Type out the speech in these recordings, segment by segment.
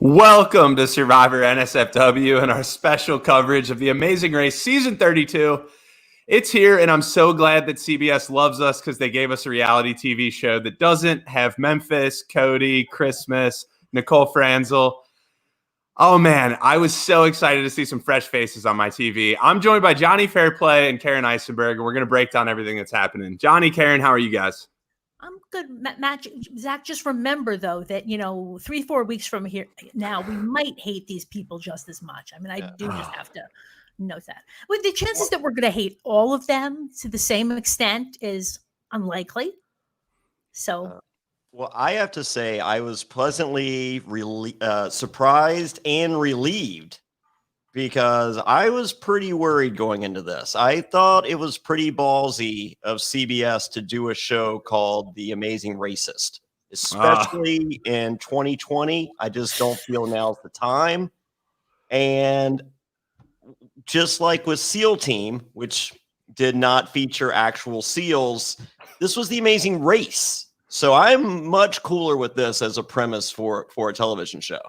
Welcome to Survivor NSFW and our special coverage of The Amazing Race Season 32. It's here, and I'm so glad that CBS loves us because they gave us a reality TV show that doesn't have Memphis, Cody, Christmas, Nicole Franzel. Oh, man, I was so excited to see some fresh faces on my TV. I'm joined by Jonny Fairplay and Karen Eisenberg, and we're going to break down everything that's happening. Jonny, Karen, how are you guys? I'm good, Matt. Zach, just remember, though, that, 3-4 weeks from here now, we might hate these people just as much. I mean, I do just have to note that. With the chances that we're going to hate all of them to the same extent is unlikely. So, well, I have to say I was pleasantly surprised and relieved because I was pretty worried going into this. I thought it was pretty ballsy of CBS to do a show called The Amazing Racist, especially in 2020. I just don't feel now's the time. And just like with SEAL Team, which did not feature actual SEALs, this was The Amazing Race. So I'm much cooler with this as a premise for a television show.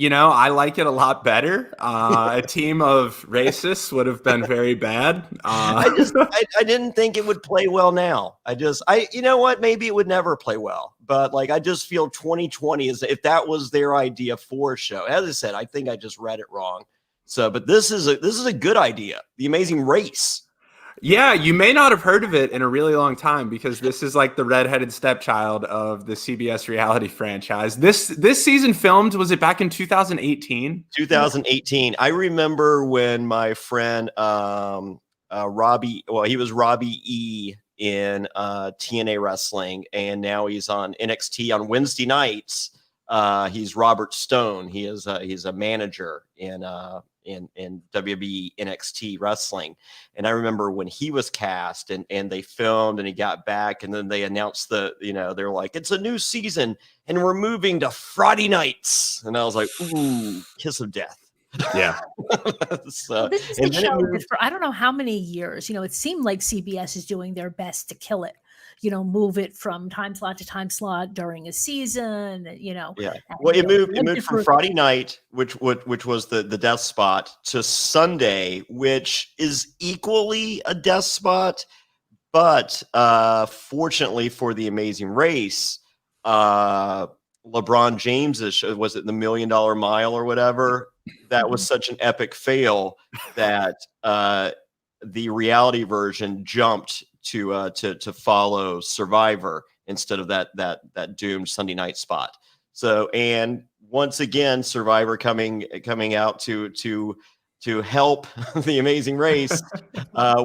I like it a lot better. A team of racists would have been very bad. I didn't think it would play well now. You know what? Maybe it would never play well. But I just feel 2020 is if that was their idea for a show. As I said, I think I just read it wrong. So, but this is a good idea. The Amazing Race. Yeah, you may not have heard of it in a really long time because this is like the redheaded stepchild of the CBS reality franchise. This season filmed, was it back in 2018? 2018. I remember when my friend Robbie, he was Robbie E in TNA Wrestling, and now he's on NXT on Wednesday nights. He's Robert Stone. He's a manager in WWE NXT Wrestling. And I remember when he was cast and they filmed and he got back and then they announced they're like, it's a new season and we're moving to Friday nights. And I was like, ooh, kiss of death. Yeah. So, this is a show that for I don't know how many years, it seemed like CBS is doing their best to kill it. Move it from time slot to time slot during a season, Yeah. Well, it moved from Friday night, which was the death spot, to Sunday, which is equally a death spot. But fortunately for The Amazing Race, LeBron James's, was it the $1 Million Mile or whatever? That was such an epic fail that the reality version jumped to follow Survivor instead of that doomed Sunday night spot. So, and once again, Survivor coming out to help The Amazing Race.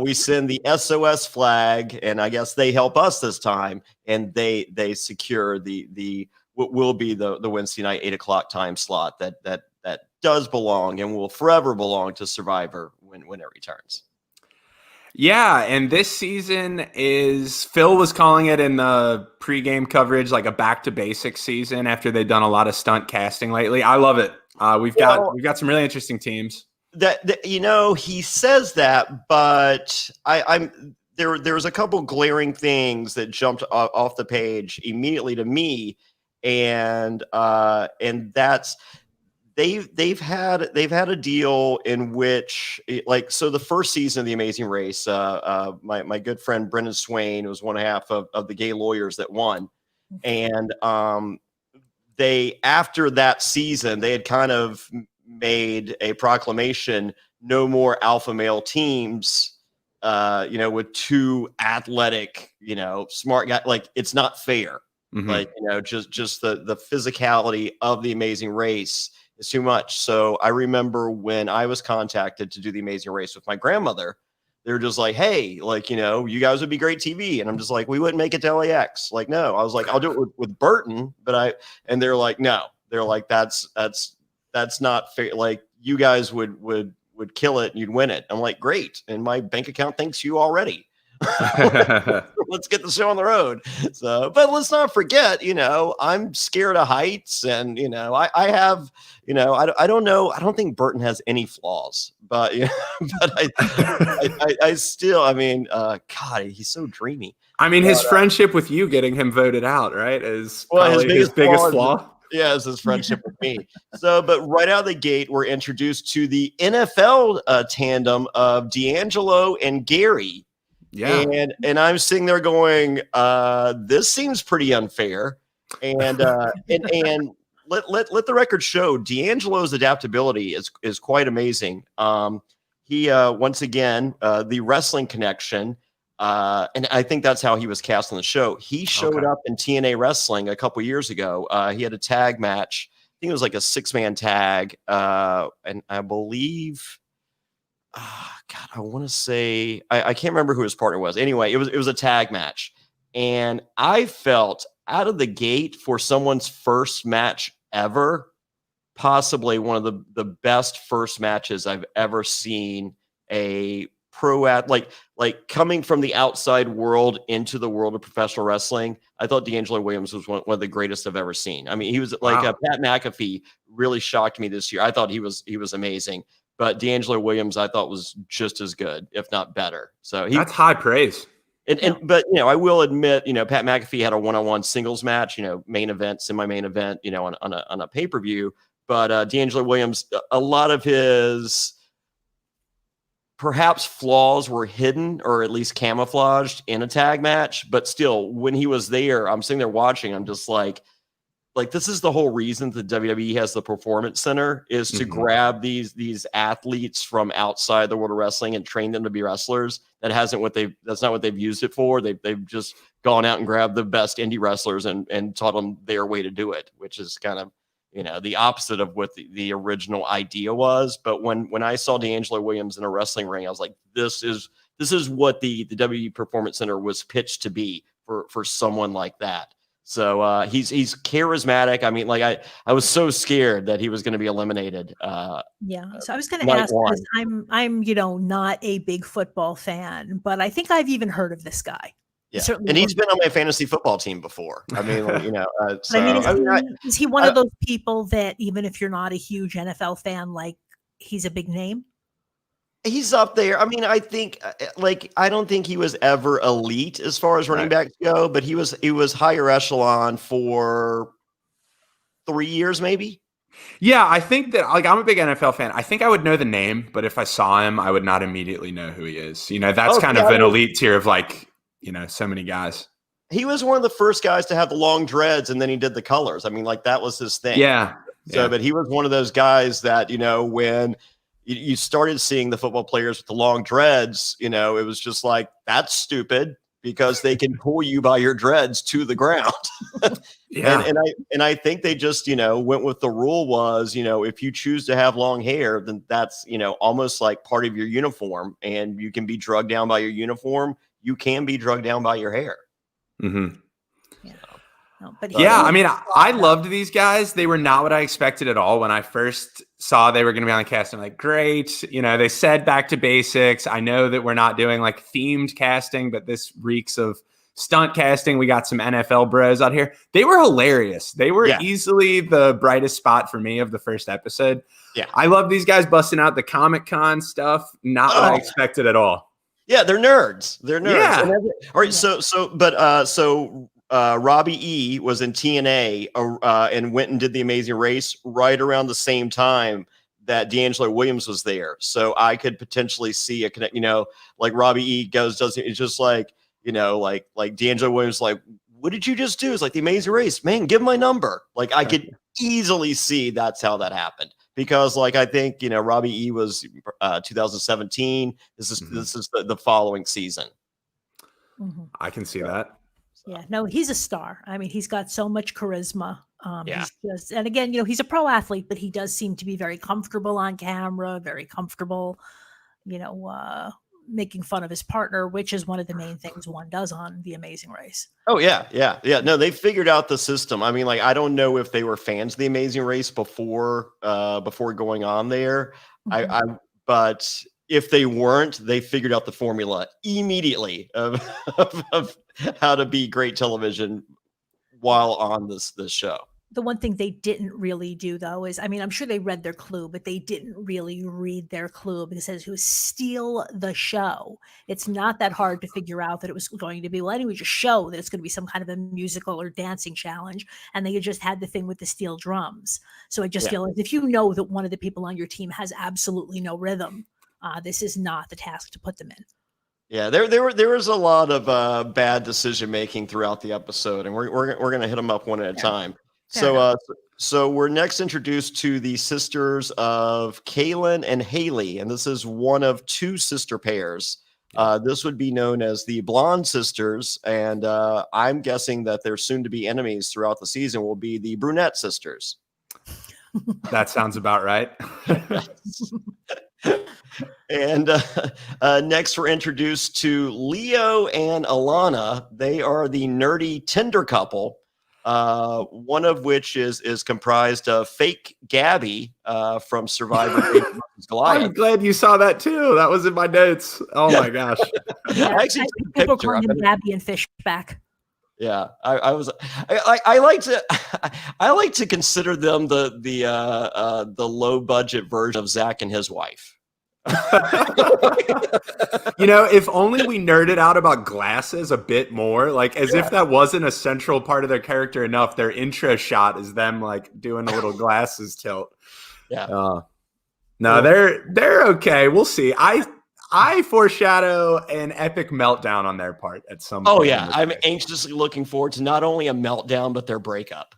We send the SOS flag, and I guess they help us this time, and they secure the what will be the Wednesday night 8:00 time slot that does belong and will forever belong to Survivor when it returns. Yeah, and this season Phil was calling it in the pregame coverage like a back to basics season after they've done a lot of stunt casting lately. I love it. We've got some really interesting teams. He says that, but there was a couple glaring things that jumped off the page immediately to me, and that's. They've had a deal in which, so the first season of The Amazing Race, my good friend Brendan Swain was one half of the gay lawyers that won, and after that season they had kind of made a proclamation: no more alpha male teams, with two athletic, smart guys. It's not fair. Mm-hmm. Just the physicality of The Amazing Race. It's too much. So I remember when I was contacted to do The Amazing Race with my grandmother, they were just like, hey, you guys would be great TV. And I'm just like, we wouldn't make it to LAX. No. I was like, I'll do it with Burton, and they're like, no. They're like, that's not fair. You guys would kill it and you'd win it. I'm like, great. And my bank account thanks you already. Let's get the show on the road. So, but let's not forget, I'm scared of heights, and I have, I don't know. I don't think Burton has any flaws, but I still, God, he's so dreamy. His friendship with you getting him voted out, right, is probably his biggest flaw. Yeah, it's his friendship with me. So, but right out of the gate, we're introduced to the NFL tandem of D'Angelo and Gary. Yeah. And I'm sitting there going, this seems pretty unfair. And let the record show D'Angelo's adaptability is quite amazing. He once again the wrestling connection. And I think that's how he was cast on the show. He showed up in TNA wrestling a couple years ago. He had a tag match. I think it was like a 6-man tag. And I believe, God, I want to say, I can't remember who his partner was. Anyway, it was a tag match. And I felt out of the gate for someone's first match ever, possibly one of the best first matches I've ever seen a like coming from the outside world into the world of professional wrestling. I thought D'Angelo Williams was one of the greatest I've ever seen. I mean, he was like Pat McAfee really shocked me this year. I thought he was amazing, but D'Angelo Williams I thought was just as good, if not better. So that's high praise. But I will admit, Pat McAfee had a one-on-one singles match, main event, semi-main event, on a pay-per-view. But D'Angelo Williams, a lot of his perhaps flaws were hidden or at least camouflaged in a tag match. But still, when he was there, I'm sitting there watching. I'm just like this is the whole reason the WWE has the Performance Center is to grab these athletes from outside the world of wrestling and train them to be wrestlers. That's not what they've used it for. They've just gone out and grabbed the best indie wrestlers and taught them their way to do it, which is kind of the opposite of what the original idea was. But when I saw D'Angelo Williams in a wrestling ring, I was like, this is what the WWE Performance Center was pitched to be for someone like that. So he's charismatic. I mean, like I was so scared that he was going to be eliminated. Yeah. So I was going to ask, because I'm not a big football fan, but I think I've even heard of this guy. Yeah, and he's been on my fantasy football team before. I mean, is he one of those people that even if you're not a huge NFL fan, like he's a big name? He's up there. I mean, I think I don't think he was ever elite as far as running backs go, but he was higher echelon for 3 years, maybe. Yeah, I think that I'm a big NFL fan. I think I would know the name, but if I saw him, I would not immediately know who he is. That's kind of an elite tier of so many guys. He was one of the first guys to have the long dreads, and then he did the colors. I mean, that was his thing. Yeah. So, but he was one of those guys that, when you started seeing the football players with the long dreads, it was just like, that's stupid because they can pull you by your dreads to the ground. Yeah. And I think they just, went with the rule was, if you choose to have long hair, then that's, almost like part of your uniform, and you can be drugged down by your uniform. You can be drugged down by your hair. Mm-hmm. Yeah. I mean, I loved these guys. They were not what I expected at all. When I first saw they were going to be on the cast, I'm like, great. They said back to basics. I know that we're not doing themed casting, but this reeks of stunt casting. We got some NFL bros out here. They were hilarious. They were easily the brightest spot for me of the first episode. Yeah. I love these guys busting out the Comic-Con stuff. Not what I expected at all. Yeah, they're nerds. Yeah. All right. So Robbie E was in TNA and went and did the Amazing Race right around the same time that D'Angelo Williams was there. So I could potentially see a connect. Like Robbie E does it's just like D'Angelo Williams. Like, what did you just do? It's like the Amazing Race, man. Give my number. Like I could easily see that's how that happened. Because I think, Robbie E was 2017. This is the following season. Mm-hmm. I can see that. Yeah, no, he's a star. I mean, he's got so much charisma. And again, he's a pro athlete, but he does seem to be very comfortable on camera, very comfortable, making fun of his partner, which is one of the main things one does on The Amazing Race. Oh yeah. No, they figured out the system. I mean, I don't know if they were fans of The Amazing Race before going on there. Mm-hmm. But if they weren't, they figured out the formula immediately of how to be great television while on this show. The one thing they didn't really do, though, is, I mean, I'm sure they read their clue, but they didn't really read their clue because it was steal the show. It's not that hard to figure out that it was going to be, well, anyway, just show that it's going to be some kind of a musical or dancing challenge. And they just had the thing with the steel drums. So I just feel like if you know that one of the people on your team has absolutely no rhythm, this is not the task to put them in. Yeah, there was a lot of bad decision making throughout the episode, and we're gonna hit them up one at a time. So we're next introduced to the sisters of Kaylin and Haley, and this is one of two sister pairs. This would be known as the Blonde Sisters, and I'm guessing that their soon-to-be enemies throughout the season will be the Brunette Sisters. That sounds about right. And next, we're introduced to Leo and Alana. They are the nerdy Tinder couple. One of which is comprised of fake Gabby from Survivor Goliath. I'm glad you saw that too. That was in my notes. Oh my gosh. Yeah, actually people calling him Gabby and Fishback. Yeah, I like to consider them the low budget version of Zack and his wife. If only we nerded out about glasses a bit more, like as if that wasn't a central part of their character enough. Their intro shot is them like doing a little glasses tilt. Yeah. No, they're okay. We'll see. I foreshadow an epic meltdown on their part at some point. Oh yeah, I'm anxiously looking forward to not only a meltdown but their breakup.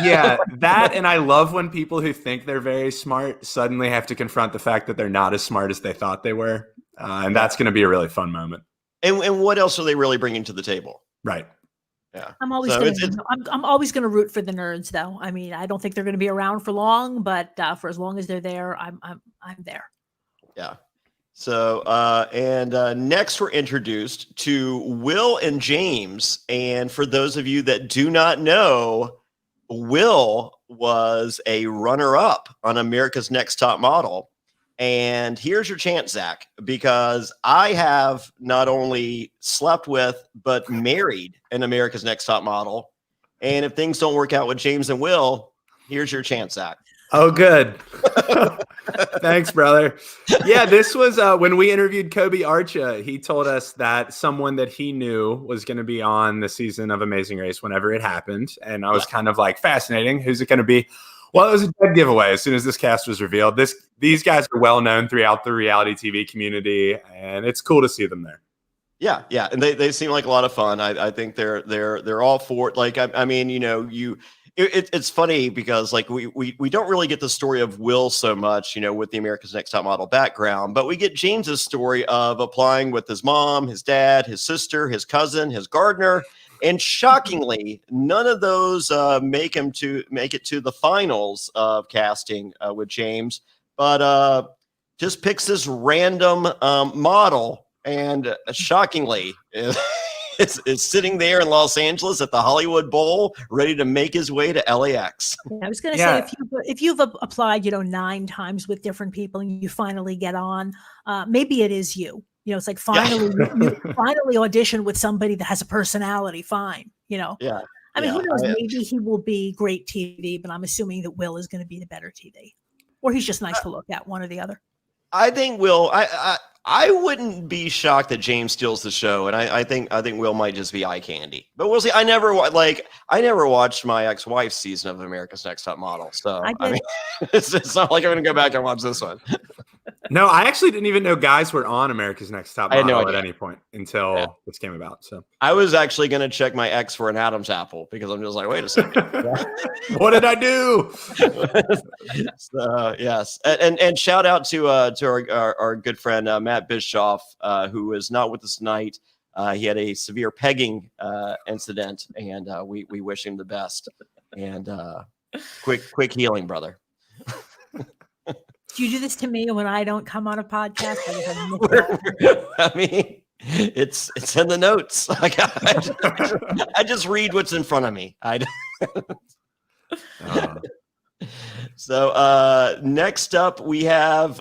Yeah, that, and I love when people who think they're very smart suddenly have to confront the fact that they're not as smart as they thought they were, and that's going to be a really fun moment. And what else are they really bringing to the table? Right. Yeah. I'm always going to root for the nerds, though. I mean, I don't think they're going to be around for long, but for as long as they're there, I'm there. Yeah. So, next we're introduced to Will and James. And for those of you that do not know, Will was a runner-up on America's Next Top Model. And here's your chance, Zach, because I have not only slept with, but married an America's Next Top Model. And if things don't work out with James and Will, here's your chance, Zach. Oh, good. Thanks, brother. Yeah, this was when we interviewed Kobe Archa. He told us that someone that he knew was going to be on the season of Amazing Race whenever it happened. And I was kind of like, fascinating. Who's it going to be? Well, it was a dead giveaway as soon as this cast was revealed. These guys are well known throughout the reality TV community, and it's cool to see them there. Yeah, and they seem like a lot of fun. I think they're all for it. Like I mean, it's funny because like we don't really get the story of Will so much, with the America's Next Top Model background, but we get James's story of applying with his mom, his dad, his sister, his cousin, his gardener, and shockingly, none of those make it to the finals of casting with James, but just picks this random model, and shockingly. Is sitting there in Los Angeles at the Hollywood Bowl, ready to make his way to LAX. I was going to say, if you've applied, 9 times with different people and you finally get on, maybe it is you. It's like finally, you finally audition with somebody that has a personality. Fine, Yeah. I mean, who knows? Maybe he will be great TV, but I'm assuming that Will is going to be the better TV, or he's just nice to look at, one or the other. I think Will. I wouldn't be shocked that James steals the show, and I think Will might just be eye candy. But we'll see. I never watched my ex-wife's season of America's Next Top Model, so I mean, it's not like I'm going to go back and watch this one. No, I actually didn't even know guys were on America's Next Top Model at any point until this came about. So I was actually going to check my ex for an Adam's apple because I'm just like, wait a second, what did I do? So, yes, and shout out to our good friend Matt Bischoff, who is not with us tonight. He had a severe pegging incident, and we wish him the best and quick healing, brother. Do you do this to me when I don't come on a podcast? I mean, it's in the notes. Like, I just read what's in front of me. So next up, we have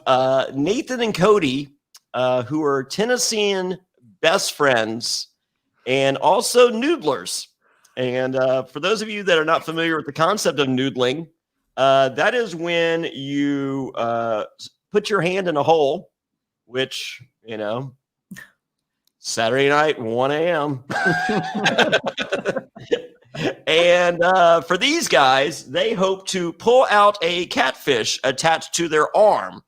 Nathan and Cody, who are Tennessean best friends and also noodlers. And for those of you that are not familiar with the concept of noodling, that is when you put your hand in a hole, which, Saturday night, 1 a.m. And for these guys, they hope to pull out a catfish attached to their arm.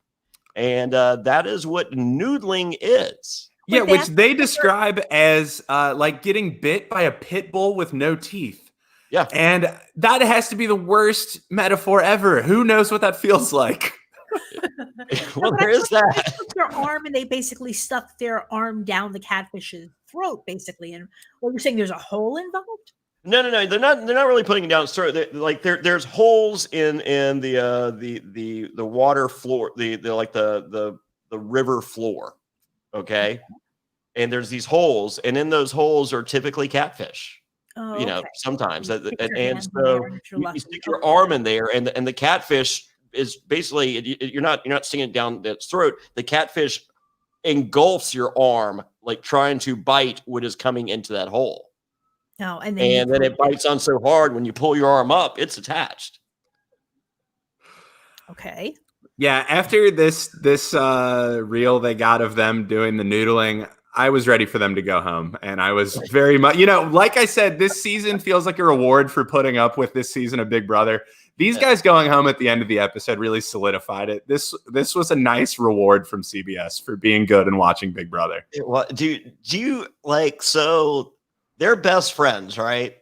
And that is what noodling is. Yeah, which they describe as like getting bit by a pit bull with no teeth. Yeah. And that has to be the worst metaphor ever. Who knows what that feels like? Well, there is that. They took their arm and they basically stuck their arm down the catfish's throat, basically. And what you're saying, there's a hole involved? No. They're not really putting it down. So there's holes in the water floor, the river floor. Okay. And there's these holes, and in those holes are typically catfish. Oh, okay. Sometimes. And so you stick your arm in there, and the catfish is basically you're not sticking it down the throat. The catfish engulfs your arm, like trying to bite what is coming into that hole. Oh, and then it bites on so hard when you pull your arm up, it's attached. Okay. Yeah, after this reel they got of them doing the noodling, I was ready for them to go home. And I was very much, like I said, this season feels like a reward for putting up with this season of Big Brother. These guys going home at the end of the episode really solidified it. This was a nice reward from CBS for being good and watching Big Brother. Well, do you so they're best friends, right?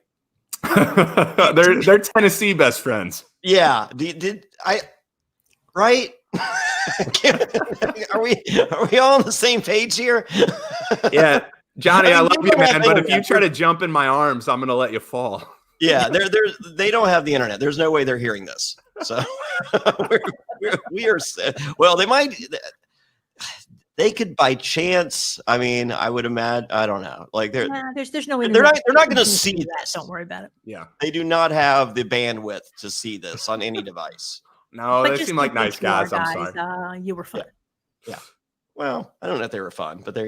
they're Tennessee best friends. Yeah. Right? Are we all on the same page here? Yeah, Johnny, I love you, man, but if you try to jump in my arms, I'm gonna let you fall. Yeah, they don't have the internet. There's no way they're hearing this. So we are. Well, they could by chance. I mean, I would imagine. I don't know. Like there's no way. They're not going to see this. Don't worry about it. Yeah, they do not have the bandwidth to see this on any device. No, they seem like nice guys. I'm sorry. You were fun. Yeah. Well, I don't know if they were fun, but I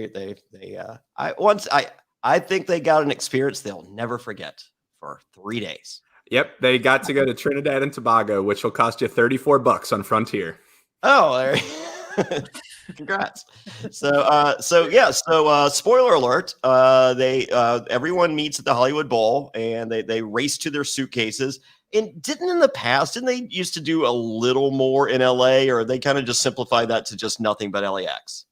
think they got an experience they'll never forget for 3 days. Yep, they got to go to Trinidad and Tobago, which will cost you $34 on Frontier. Oh, there. Congrats. So spoiler alert. Everyone meets at the Hollywood Bowl, and they race to their suitcases. And didn't they used to do a little more in LA, or they kind of just simplified that to just nothing but LAX?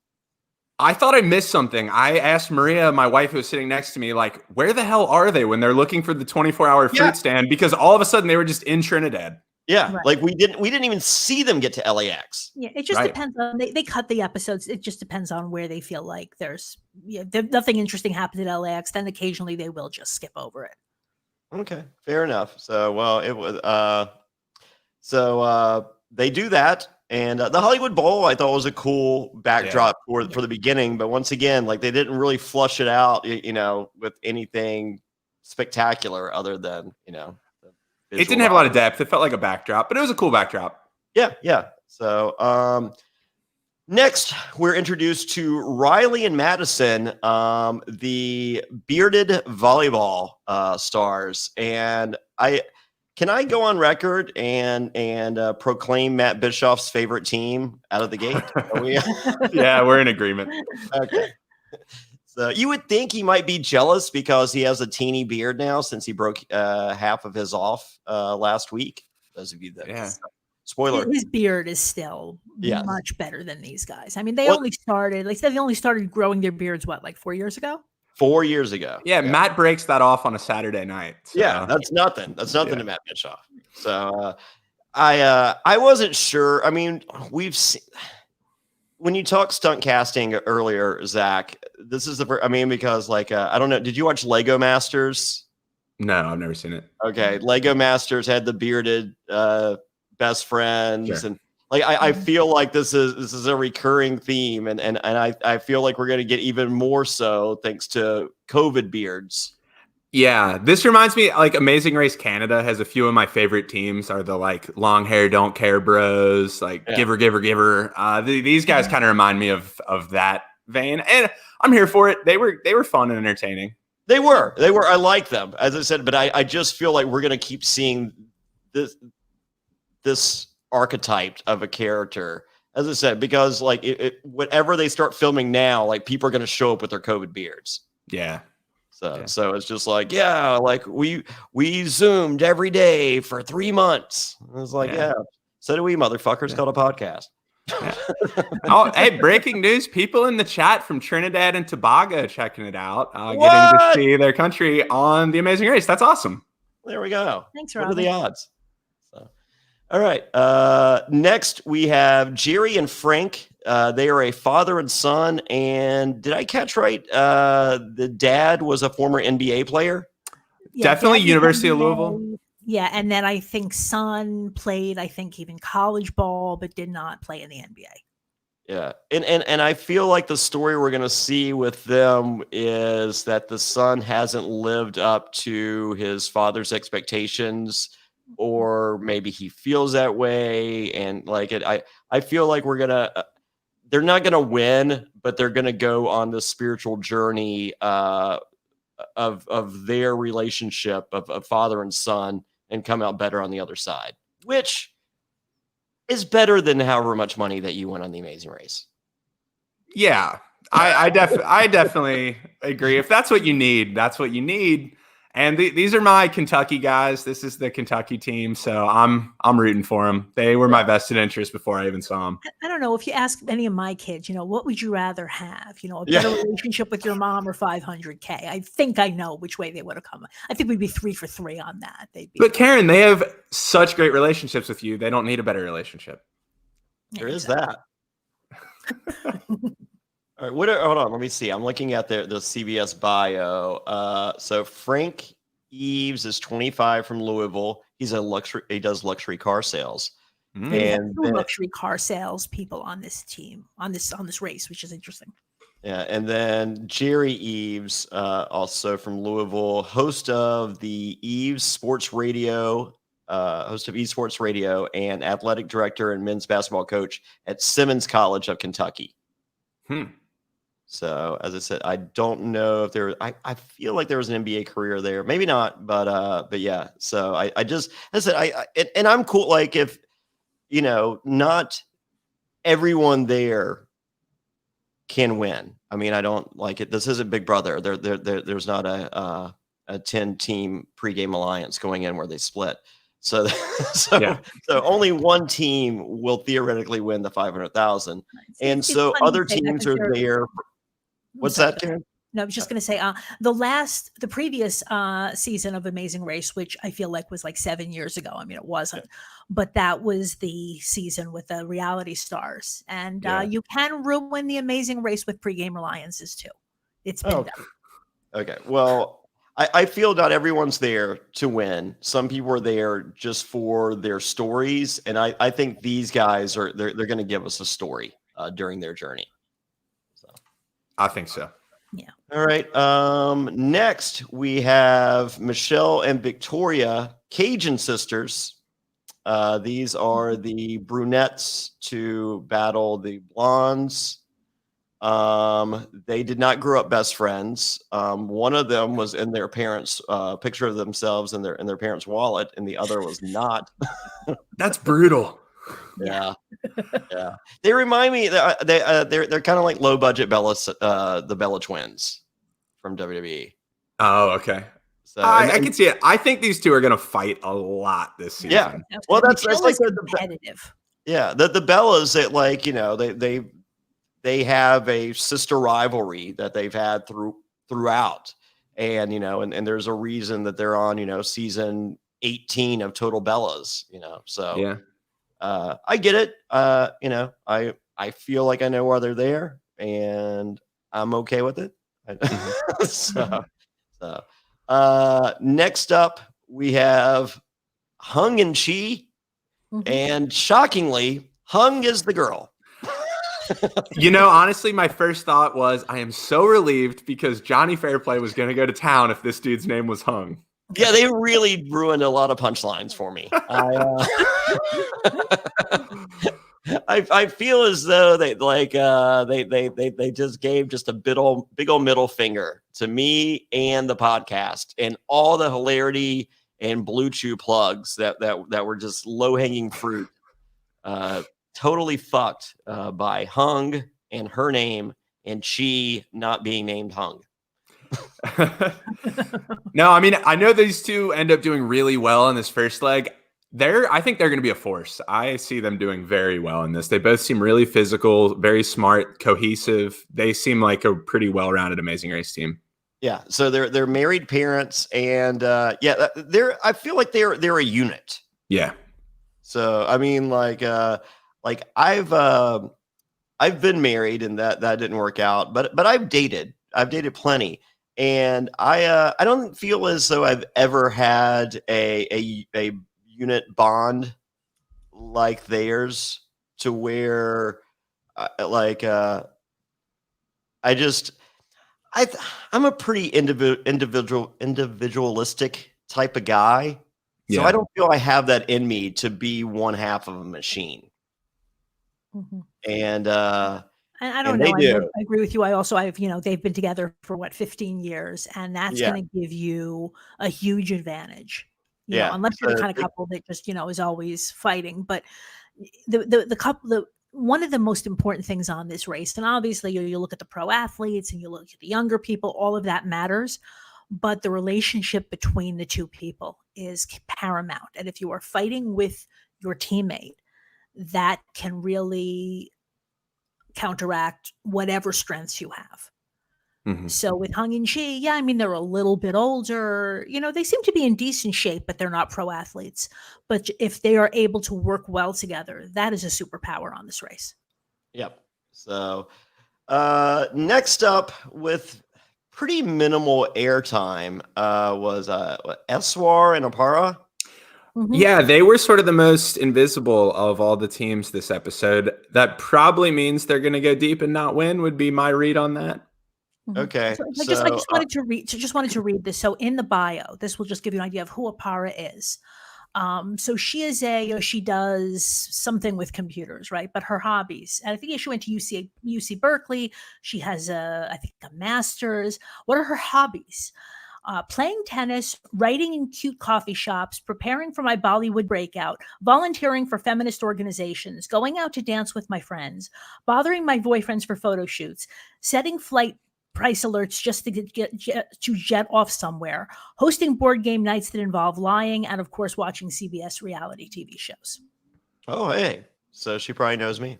I thought I missed something. I asked Maria, my wife who was sitting next to me, like, where the hell are they when they're looking for the 24-hour fruit stand? Because all of a sudden they were just in Trinidad. Yeah, right. Like we didn't even see them get to LAX. Yeah, it just depends on they cut the episodes. It just depends on where they feel like there's nothing interesting happens at LAX. Then occasionally they will just skip over it. Okay, fair enough. So, well, it was they do that, and the Hollywood Bowl I thought was a cool backdrop for the beginning, but once again, like they didn't really flush it out, with anything spectacular other than it didn't have a lot of depth. It felt like a backdrop, but it was a cool backdrop. Yeah. So, next, we're introduced to Riley and Madison, the bearded volleyball stars. And can I go on record and proclaim Matt Bischoff's favorite team out of the gate? Yeah, we're in agreement. Okay. So you would think he might be jealous because he has a teeny beard now since he broke half of his off last week. Those of you that spoiler, his beard is still much better than these guys. I mean, they only started growing their beards, like 4 years ago? 4 years ago. Yeah, Matt breaks that off on a Saturday night. So. Yeah, that's nothing. That's nothing to Matt Bischoff. So I wasn't sure. I mean, we've seen when you talk stunt casting earlier, Zach, this is because I don't know. Did you watch Lego Masters? No, I've never seen it. Okay. Lego Masters had the bearded best friends, and I feel like this is a recurring theme, and I feel like we're going to get even more so thanks to COVID beards. Yeah, this reminds me, Amazing Race Canada has a few of my favorite teams are the long hair, don't care bros, giver. These guys kind of remind me of that vein, and I'm here for it. They were fun and entertaining. They were. I like them, as I said, but I just feel like we're going to keep seeing this archetype of a character, as I said, because like whatever they start filming now, like people are going to show up with their COVID beards. Yeah. So it's just like, yeah, like we Zoomed every day for 3 months. I was like, yeah, so do we, motherfuckers. Yeah. Called a podcast. Yeah. Oh, hey, breaking news. People in the chat from Trinidad and Tobago checking it out, getting to see their country on The Amazing Race. That's awesome. There we go. Thanks, What Robin. are the odds? So, all right. Next, we have Jerry and Frank. They are a father and son. And did I catch right? The dad was a former NBA player. Yeah, Definitely Dad was University of NBA. Louisville. Yeah, and then I think son played, I think even college ball, but did not play in the NBA. Yeah. And I feel like the story we're going to see with them is that the son hasn't lived up to his father's expectations, or maybe he feels that way. And like I feel like they're not going to win, but they're going to go on this spiritual journey of their relationship of father and son and come out better on the other side, which is better than however much money that you won on The Amazing Race. Yeah, I definitely agree. If that's what you need, that's what you need. And these are my Kentucky guys. This is the Kentucky team, so I'm rooting for them. They were my vested interest before I even saw them. I don't know if you ask any of my kids, what would you rather have? A better relationship with your mom or 500K? I think I know which way they would have come. I think we'd be 3 for 3 on that. But Karen, they have such great relationships with you. They don't need a better relationship. There is that. All right, hold on. Let me see. I'm looking at the CBS bio. So Frank Eves is 25 from Louisville. He does luxury car sales. And luxury car sales people on this team, on this race, which is interesting. Yeah, and then Jerry Eves, also from Louisville, host of Eves Sports Radio, and athletic director and men's basketball coach at Simmons College of Kentucky. So, as I said, I don't know if I feel like there was an NBA career there, maybe not, but yeah. So and I'm cool. Like if, not everyone there can win. I mean, I don't like it. This isn't Big Brother. There's not a 10-team pregame alliance going in where they split. So only one team will theoretically win the 500,000. And so other teams are there. What's that, Karen? No, I was just going to say the previous season of Amazing Race, which I feel like was like 7 years ago. I mean, it wasn't, but that was the season with the reality stars. And you can ruin the Amazing Race with pregame alliances too. It's been done. Okay. Well, I feel not everyone's there to win. Some people are there just for their stories. And I think these guys they're going to give us a story during their journey. So I think so. Yeah. All right. Next we have Michelle and Victoria, Cajun sisters. These are the brunettes to battle the blondes. They did not grow up best friends. One of them was in their parents' picture of themselves in their parents' wallet, and the other was not. That's brutal. Yeah. They remind me that they're kind of like low budget the Bella twins from WWE. Oh, okay. So I can see it. I think these two are going to fight a lot this season. Yeah. Well, that's like competitive. Yeah. The Bellas that they have a sister rivalry that they've had throughout. And, and there's a reason that they're on, season 18 of Total Bellas, so yeah. I get it. I feel like I know why they're there and I'm okay with it. Next up we have Hung and Chi, and shockingly, Hung is the girl. Honestly, my first thought was I am so relieved because Jonny Fairplay was going to go to town if this dude's name was Hung. Yeah, they really ruined a lot of punchlines for me. I feel as though they they just gave just a big old middle finger to me and the podcast and all the hilarity and Blue Chew plugs that were just low hanging fruit. Totally fucked by Hung and her name and Chi not being named Hung. No, I mean, I know these two end up doing really well in this first leg. I think they're going to be a force. I see them doing very well in this. They both seem really physical, very smart, cohesive. They seem like a pretty well-rounded Amazing Race team. I married parents, and I feel like they're a unit. Yeah. So I mean, I've been married, and that didn't work out, but I've dated plenty, and I don't feel as though I've ever had a unit bond like theirs, to where I'm a pretty individualistic type of guy. So I don't feel I have that in me to be one half of a machine. Mm-hmm. And I don't know. I agree with you. They've been together for 15 years, and that's going to give you a huge advantage. Unless you're the kind of couple that just, is always fighting. But the couple, one of the most important things on this race, and obviously you look at the pro athletes and you look at the younger people, all of that matters. But the relationship between the two people is paramount. And if you are fighting with your teammate, that can really counteract whatever strengths you have. Mm-hmm. So with Hung and Chi, they're a little bit older. They seem to be in decent shape, but they're not pro athletes. But if they are able to work well together, that is a superpower on this race. Yep. So next up, with pretty minimal airtime, was Eswar and Apara. Mm-hmm. Yeah, they were sort of the most invisible of all the teams this episode. That probably means they're going to go deep and not win, would be my read on that. Okay. I just wanted to read this. So in the bio, this will just give you an idea of who Apara is. So she is she does something with computers, right? But her hobbies, and I think she went to UC Berkeley. She has a master's. What are her hobbies? Playing tennis, writing in cute coffee shops, preparing for my Bollywood breakout, volunteering for feminist organizations, going out to dance with my friends, bothering my boyfriends for photo shoots, setting flight price alerts just to jet off somewhere, hosting board game nights that involve lying, and of course watching CBS reality TV shows. Oh, hey. So she probably knows me.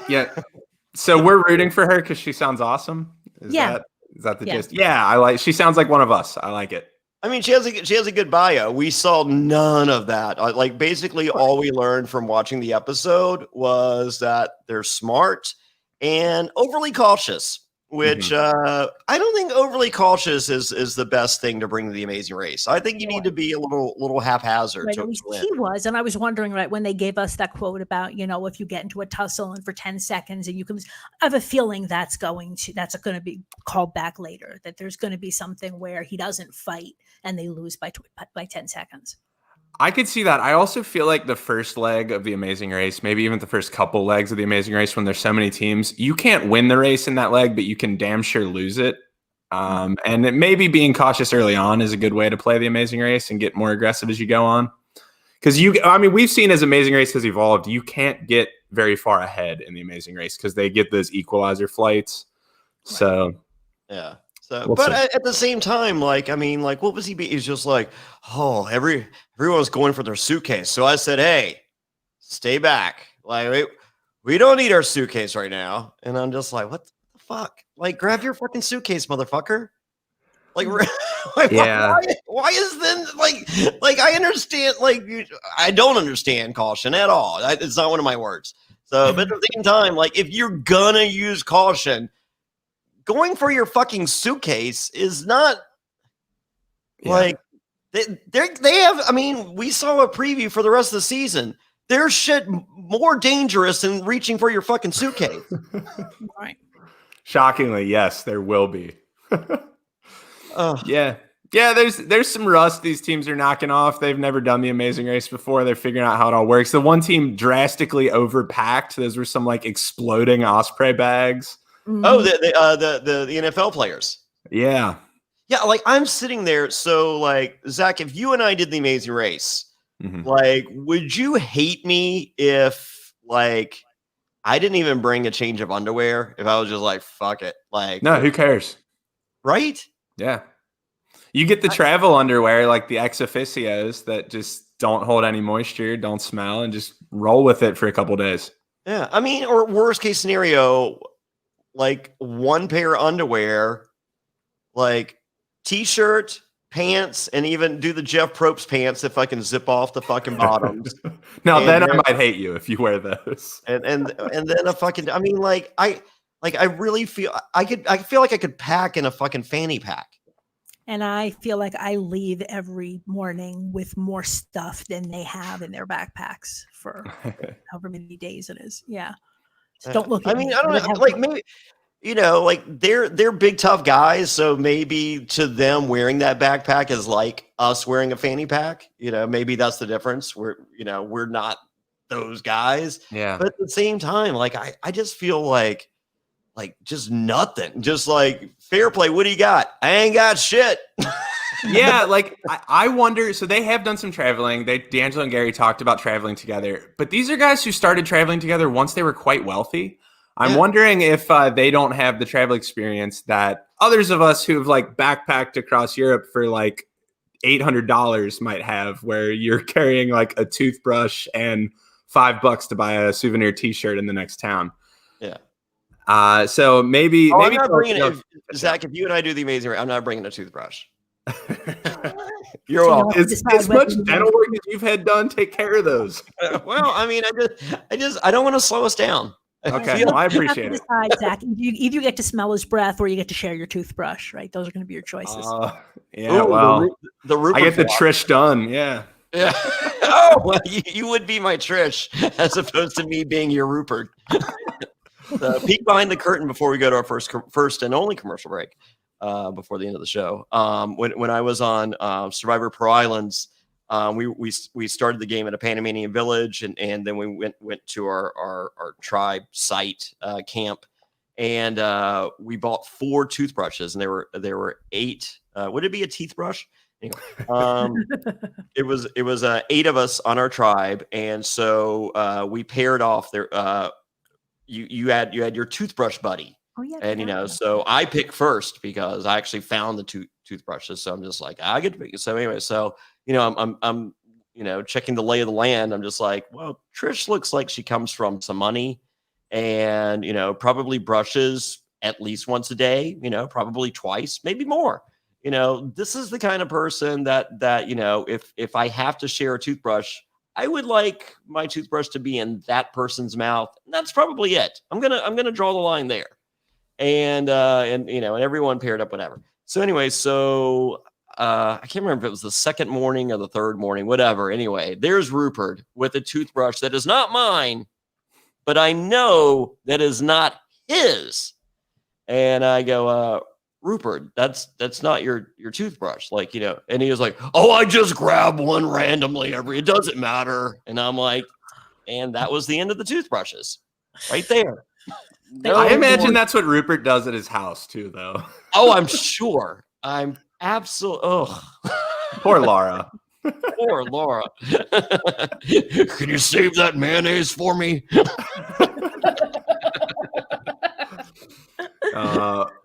Yeah. So we're rooting for her because she sounds awesome. Is that the gist? Yeah, she sounds like one of us. I like it. I mean, she has a good bio. We saw none of that. Basically all we learned from watching the episode was that they're smart and overly cautious, which I don't think overly cautious is the best thing to bring to the Amazing Race. I think you need to be a little haphazard. Right, at least he was, and I was wondering, right, when they gave us that quote about, if you get into a tussle and for 10 seconds and you can, I have a feeling that's going to be called back later, that there's going to be something where he doesn't fight and they lose by 10 seconds. I could see that. I also feel like the first leg of the Amazing Race, maybe even the first couple legs of the Amazing Race, when there's so many teams, you can't win the race in that leg, but you can damn sure lose it. And it maybe being cautious early on is a good way to play the Amazing Race and get more aggressive as you go on. Because we've seen as Amazing Race has evolved, you can't get very far ahead in the Amazing Race because they get those equalizer flights. So, yeah. So, but at the same time, what was he? He's just like, oh, everyone's going for their suitcase. So I said, hey, stay back. We don't need our suitcase right now. And I'm just like, what the fuck? Grab your fucking suitcase, motherfucker. Yeah. Why is then I understand, I don't understand caution at all. It's not one of my words. So, but at the same time, if you're gonna use caution, going for your fucking suitcase is not they have. I mean, we saw a preview for the rest of the season. There's shit more dangerous than reaching for your fucking suitcase. Right. Shockingly, yes, there will be. Yeah. Yeah, there's some rust these teams are knocking off. They've never done the Amazing Race before. They're figuring out how it all works. The one team drastically overpacked. Those were some like exploding Osprey bags. Oh, the NFL players. Yeah. Yeah, like I'm sitting there. So like, Zach, if you and I did the Amazing Race, like, would you hate me if like I didn't even bring a change of underwear? If I was just like, fuck it. Like, no, who cares? Right? Yeah. You get the travel underwear like the ex officios that just don't hold any moisture, don't smell, and just roll with it for a couple days. Yeah. I mean, or worst case scenario, like one pair of underwear, like t-shirt, pants, and even do the Jeff Probst pants if I can zip off the fucking bottoms. Now then I might hate you if you wear those. And then a fucking, I mean, I really feel I feel like I could pack in a fucking fanny pack. And I feel like I leave every morning with more stuff than they have in their backpacks for however many days it is. Yeah. So don't look at me. I don't know. Like maybe, like they're big, tough guys. So maybe to them wearing that backpack is like us wearing a fanny pack. Maybe that's the difference. We're not those guys. Yeah. But at the same time, like I just feel like just nothing. Just like Fairplay, what do you got? I ain't got shit. Yeah, like I wonder. So they have done some traveling. D'Angelo and Gary talked about traveling together, but these are guys who started traveling together once they were quite wealthy. I'm wondering if they don't have the travel experience that others of us who've like backpacked across Europe for like $800 might have, where you're carrying like a toothbrush and $5 to buy a souvenir T-shirt in the next town. Yeah. So maybe I'm not bringing it. Zach, if you and I do the Amazing Race, I'm not bringing a toothbrush. You're welcome. As much dental work as you've had done, take care of those. Well, I mean, I don't want to slow us down. Okay, well, I appreciate it. Decide, Zach, either you get to smell his breath or you get to share your toothbrush, right? Those are going to be your choices. Yeah, ooh, well, the I get the Trish done. Yeah. Yeah. Oh, well, you would be my Trish as opposed to me being your Rupert. Peek behind the curtain before we go to our first and only commercial break before the end of the show. When I was on Survivor Pro Islands, we started the game at a Panamanian village, and then we went to our tribe site camp, and we bought 4 toothbrushes, and there were 8. Would it be a teeth brush? Anyway, it was 8 of us on our tribe, and so we paired off there. You had your toothbrush buddy. Oh, yeah. And, so I picked first because I actually found the toothbrushes. So I'm just like, I get to pick it. So anyway, I'm checking the lay of the land. I'm just like, well, Trish looks like she comes from some money and, probably brushes at least once a day, probably twice, maybe more. This is the kind of person that if I have to share a toothbrush, I would like my toothbrush to be in that person's mouth. And that's probably it. I'm gonna draw the line there, and everyone paired up, whatever. So anyway, I can't remember if it was the second morning or the third morning, whatever. Anyway, there's Rupert with a toothbrush that is not mine, but I know that is not his. And I go, Rupert, that's not your toothbrush, and he was like, oh, I just grab one randomly it doesn't matter. And I'm like, and that was the end of the toothbrushes right there. I imagine that's what Rupert does at his house too, though. Oh, I'm sure. I'm absolutely. Poor Laura. Poor Laura. Can you save that mayonnaise for me?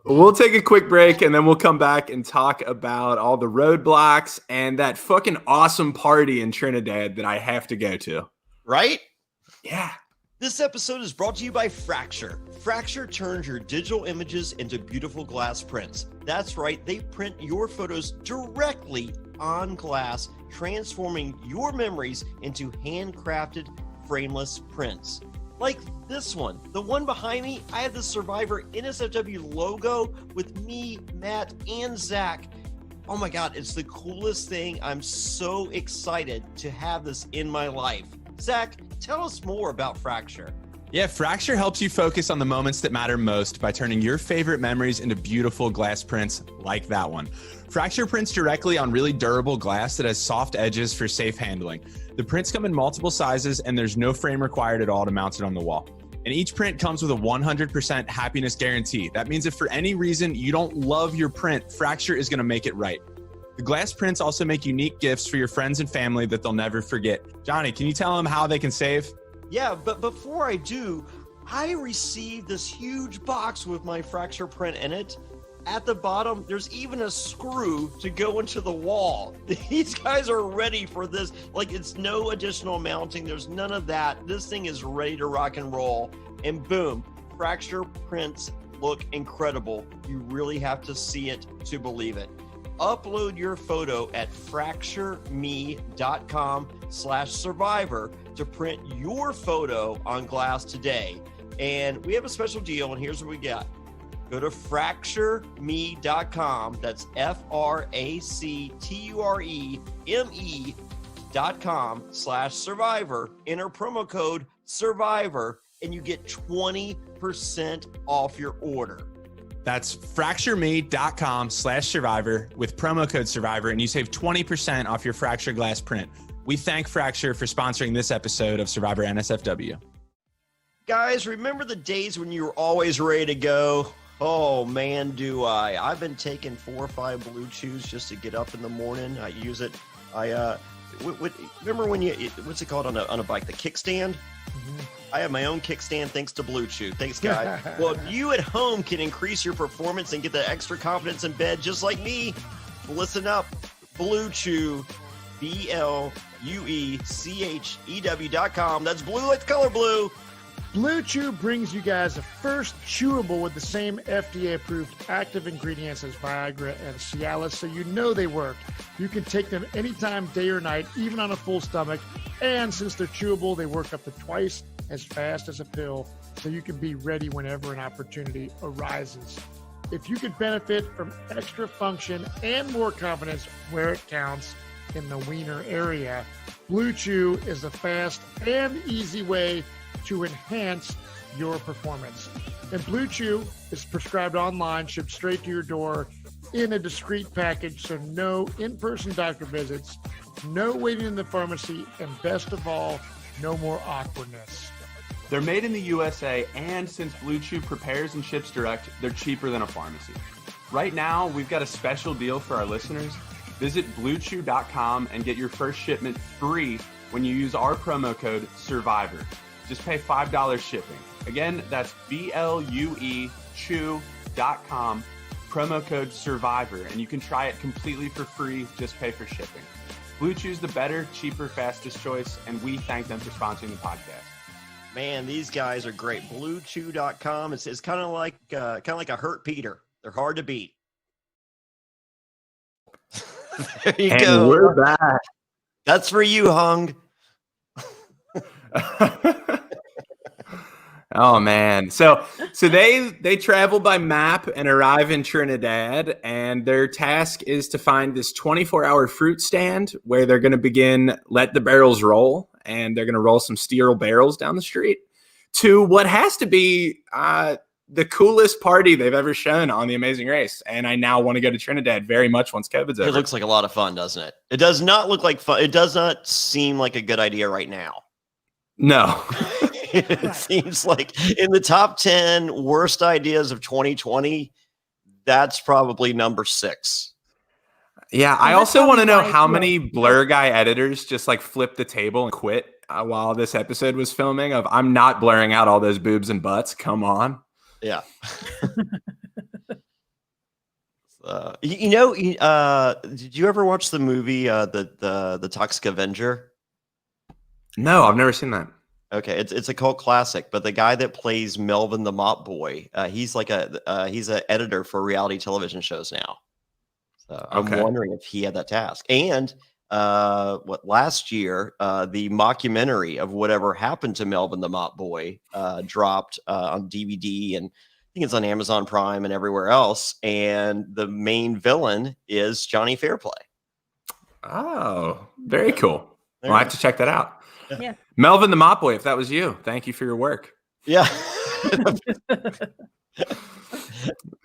We'll take a quick break and then we'll come back and talk about all the roadblocks and that fucking awesome party in Trinidad that I have to go to. Right? Yeah. This episode is brought to you by Fracture. Fracture turns your digital images into beautiful glass prints. That's right, they print your photos directly on glass, transforming your memories into handcrafted, frameless prints. Like this one. The one behind me, I have the Survivor NSFW logo with me, Matt, and Zach. Oh my God, it's the coolest thing. I'm so excited to have this in my life. Zach, tell us more about Fracture. Yeah, Fracture helps you focus on the moments that matter most by turning your favorite memories into beautiful glass prints like that one. Fracture prints directly on really durable glass that has soft edges for safe handling. The prints come in multiple sizes and there's no frame required at all to mount it on the wall. And each print comes with a 100% happiness guarantee. That means if for any reason you don't love your print, Fracture is going to make it right. The glass prints also make unique gifts for your friends and family that they'll never forget. Johnny, can you tell them how they can save? Yeah, but before I do, I received this huge box with my Fracture print in it. At the bottom, there's even a screw to go into the wall. These guys are ready for this. Like, it's no additional mounting. There's none of that. This thing is ready to rock and roll. And boom, Fracture prints look incredible. You really have to see it to believe it. Upload your photo at fractureme.com/survivor to print your photo on glass today. And we have a special deal, and here's what we got. Go to fractureme.com. That's fractureme.com/survivor. Enter promo code SURVIVOR, and you get 20% off your order. That's fractureme.com/survivor with promo code survivor, and you save 20% off your Fracture glass print. We thank Fracture for sponsoring this episode of Survivor NSFW. Guys, remember the days when you were always ready to go? Oh man, do I. I've been taking 4 or 5 Blue Chews just to get up in the morning. I use it. Remember when what's it called on a bike? The kickstand? Mm-hmm. I have my own kickstand thanks to Blue Chew. Thanks, guys. Well, you at home can increase your performance and get the extra confidence in bed just like me. Listen up. Blue Chew, BLUECHEW.com. That's blue like the color blue. Blue Chew brings you guys the first chewable with the same FDA-approved active ingredients as Viagra and Cialis, so you know they work. You can take them anytime, day or night, even on a full stomach. And since they're chewable, they work up to twice as fast as a pill, so you can be ready whenever an opportunity arises. If you could benefit from extra function and more confidence where it counts in the wiener area, Blue Chew is a fast and easy way to enhance your performance. And Blue Chew is prescribed online, shipped straight to your door in a discreet package, so no in-person doctor visits, no waiting in the pharmacy, and best of all, no more awkwardness. They're made in the USA, and since Blue Chew prepares and ships direct, they're cheaper than a pharmacy. Right now, we've got a special deal for our listeners. Visit BlueChew.com and get your first shipment free when you use our promo code SURVIVOR. Just pay $5 shipping. Again, that's BLUEChew.com, promo code SURVIVOR, and you can try it completely for free. Just pay for shipping. Blue Chew's the better, cheaper, fastest choice, and we thank them for sponsoring the podcast. Man, these guys are great. BlueChew.com. It's kind of like a hurt Peter. They're hard to beat. There you go. We're back. That's for you, Hung. Oh man. So they travel by map and arrive in Trinidad, and their task is to find this 24-hour fruit stand where they're going to let the barrels roll, and they're going to roll some steel barrels down the street to what has to be the coolest party they've ever shown on The Amazing Race. And I now want to go to Trinidad very much once COVID's over. It looks like a lot of fun, doesn't it? It does not look like fun. It does not seem like a good idea right now. No. It seems like in the top 10 worst ideas of 2020, that's probably number 6. Yeah, I also want to know how many Blur Guy editors just like flipped the table and quit while this episode was filming I'm not blurring out all those boobs and butts. Come on. Yeah. Did you ever watch the movie, the Toxic Avenger? No, I've never seen that. Okay, it's a cult classic, but the guy that plays Melvin the Mop Boy, he's like he's an editor for reality television shows now. So I'm wondering if he had that task. And last year, the mockumentary of whatever happened to Melvin the Mop Boy dropped on DVD, and I think it's on Amazon Prime and everywhere else. And the main villain is Jonny Fairplay. Oh, very cool. Well, I have to check that out. Yeah. Melvin the Mop Boy, if that was you, thank you for your work. Yeah.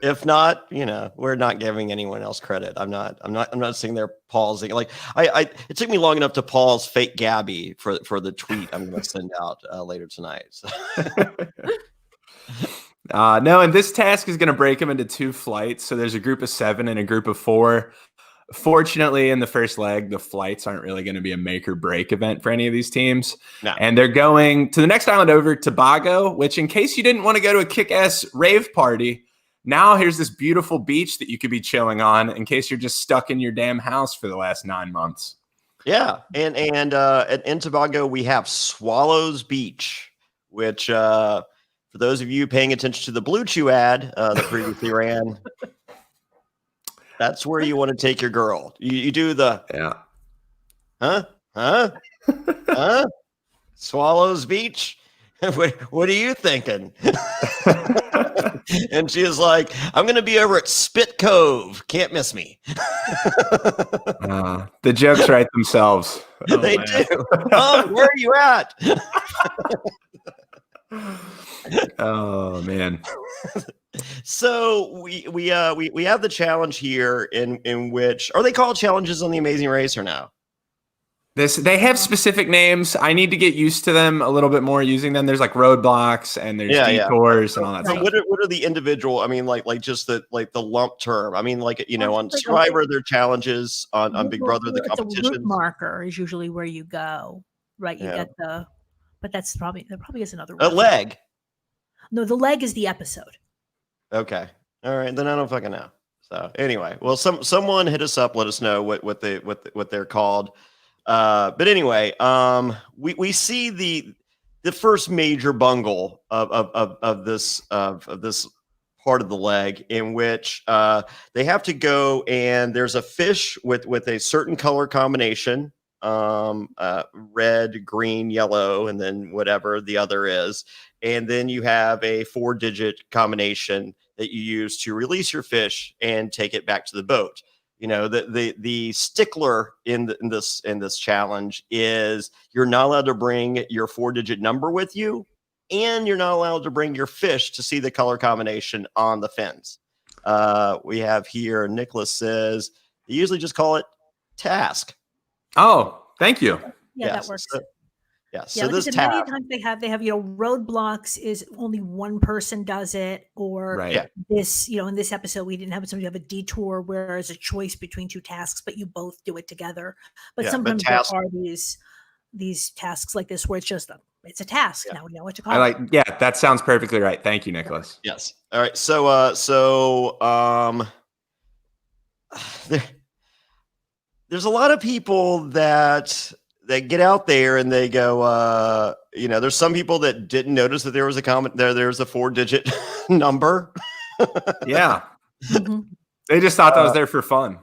If not, we're not giving anyone else credit. I'm not sitting there pausing. Like it took me long enough to pause fake Gabby for the tweet I'm going to send out later tonight. So. No, and this task is going to break them into 2 flights. So there's a group of 7 and a group of 4. Fortunately, in the first leg, the flights aren't really going to be a make or break event for any of these teams. No. And they're going to the next island over, Tobago, which in case you didn't want to go to a kick-ass rave party, now here's this beautiful beach that you could be chilling on in case you're just stuck in your damn house for the last 9 months. Yeah. And in Tobago, we have Swallows Beach, which for those of you paying attention to the Blue Chew ad that previously ran, that's where you want to take your girl. You do the Swallows Beach. What are you thinking? And she is like, I'm going to be over at Spit Cove. Can't miss me. The jokes write themselves. They do. Oh, where are you at? Oh man. So we have the challenge here in which, are they called challenges on The Amazing Race or no? They have specific names. I need to get used to them a little bit more using them. There's like roadblocks and there's detours and all that stuff. What are the individual? I mean, like just the lump term. I mean, on Survivor, there are challenges on Big Brother, the competition. The route marker is usually where you go, right? You get but there probably is another a leg. No, the leg is the episode. Okay. All right. Then I don't fucking know. So anyway, well, someone hit us up, let us know what they're called. But anyway, we see the first major bungle of this part of the leg in which they have to go, and there's a fish with a certain color combination, red, green, yellow, and then whatever the other is. And then you have a 4-digit combination that you use to release your fish and take it back to the boat. The stickler in this challenge is you're not allowed to bring your 4-digit number with you, and you're not allowed to bring your fish to see the color combination on the fins. We have here, Nicholas says, they usually just call it task. Oh, thank you. Yeah, that works. So like this many times they have roadblocks is only one person does it, or this in this episode we didn't have somebody have a detour where there's a choice between 2 tasks, but you both do it together. But sometimes there are these tasks like this where it's just it's a task. Now we know what to call it. That sounds perfectly right. Thank you, Nicholas. Yes. All right. There's a lot of people that get out there and they go, there's some people that didn't notice that there was a there's a 4-digit number. Yeah. Mm-hmm. They just thought that was there for fun.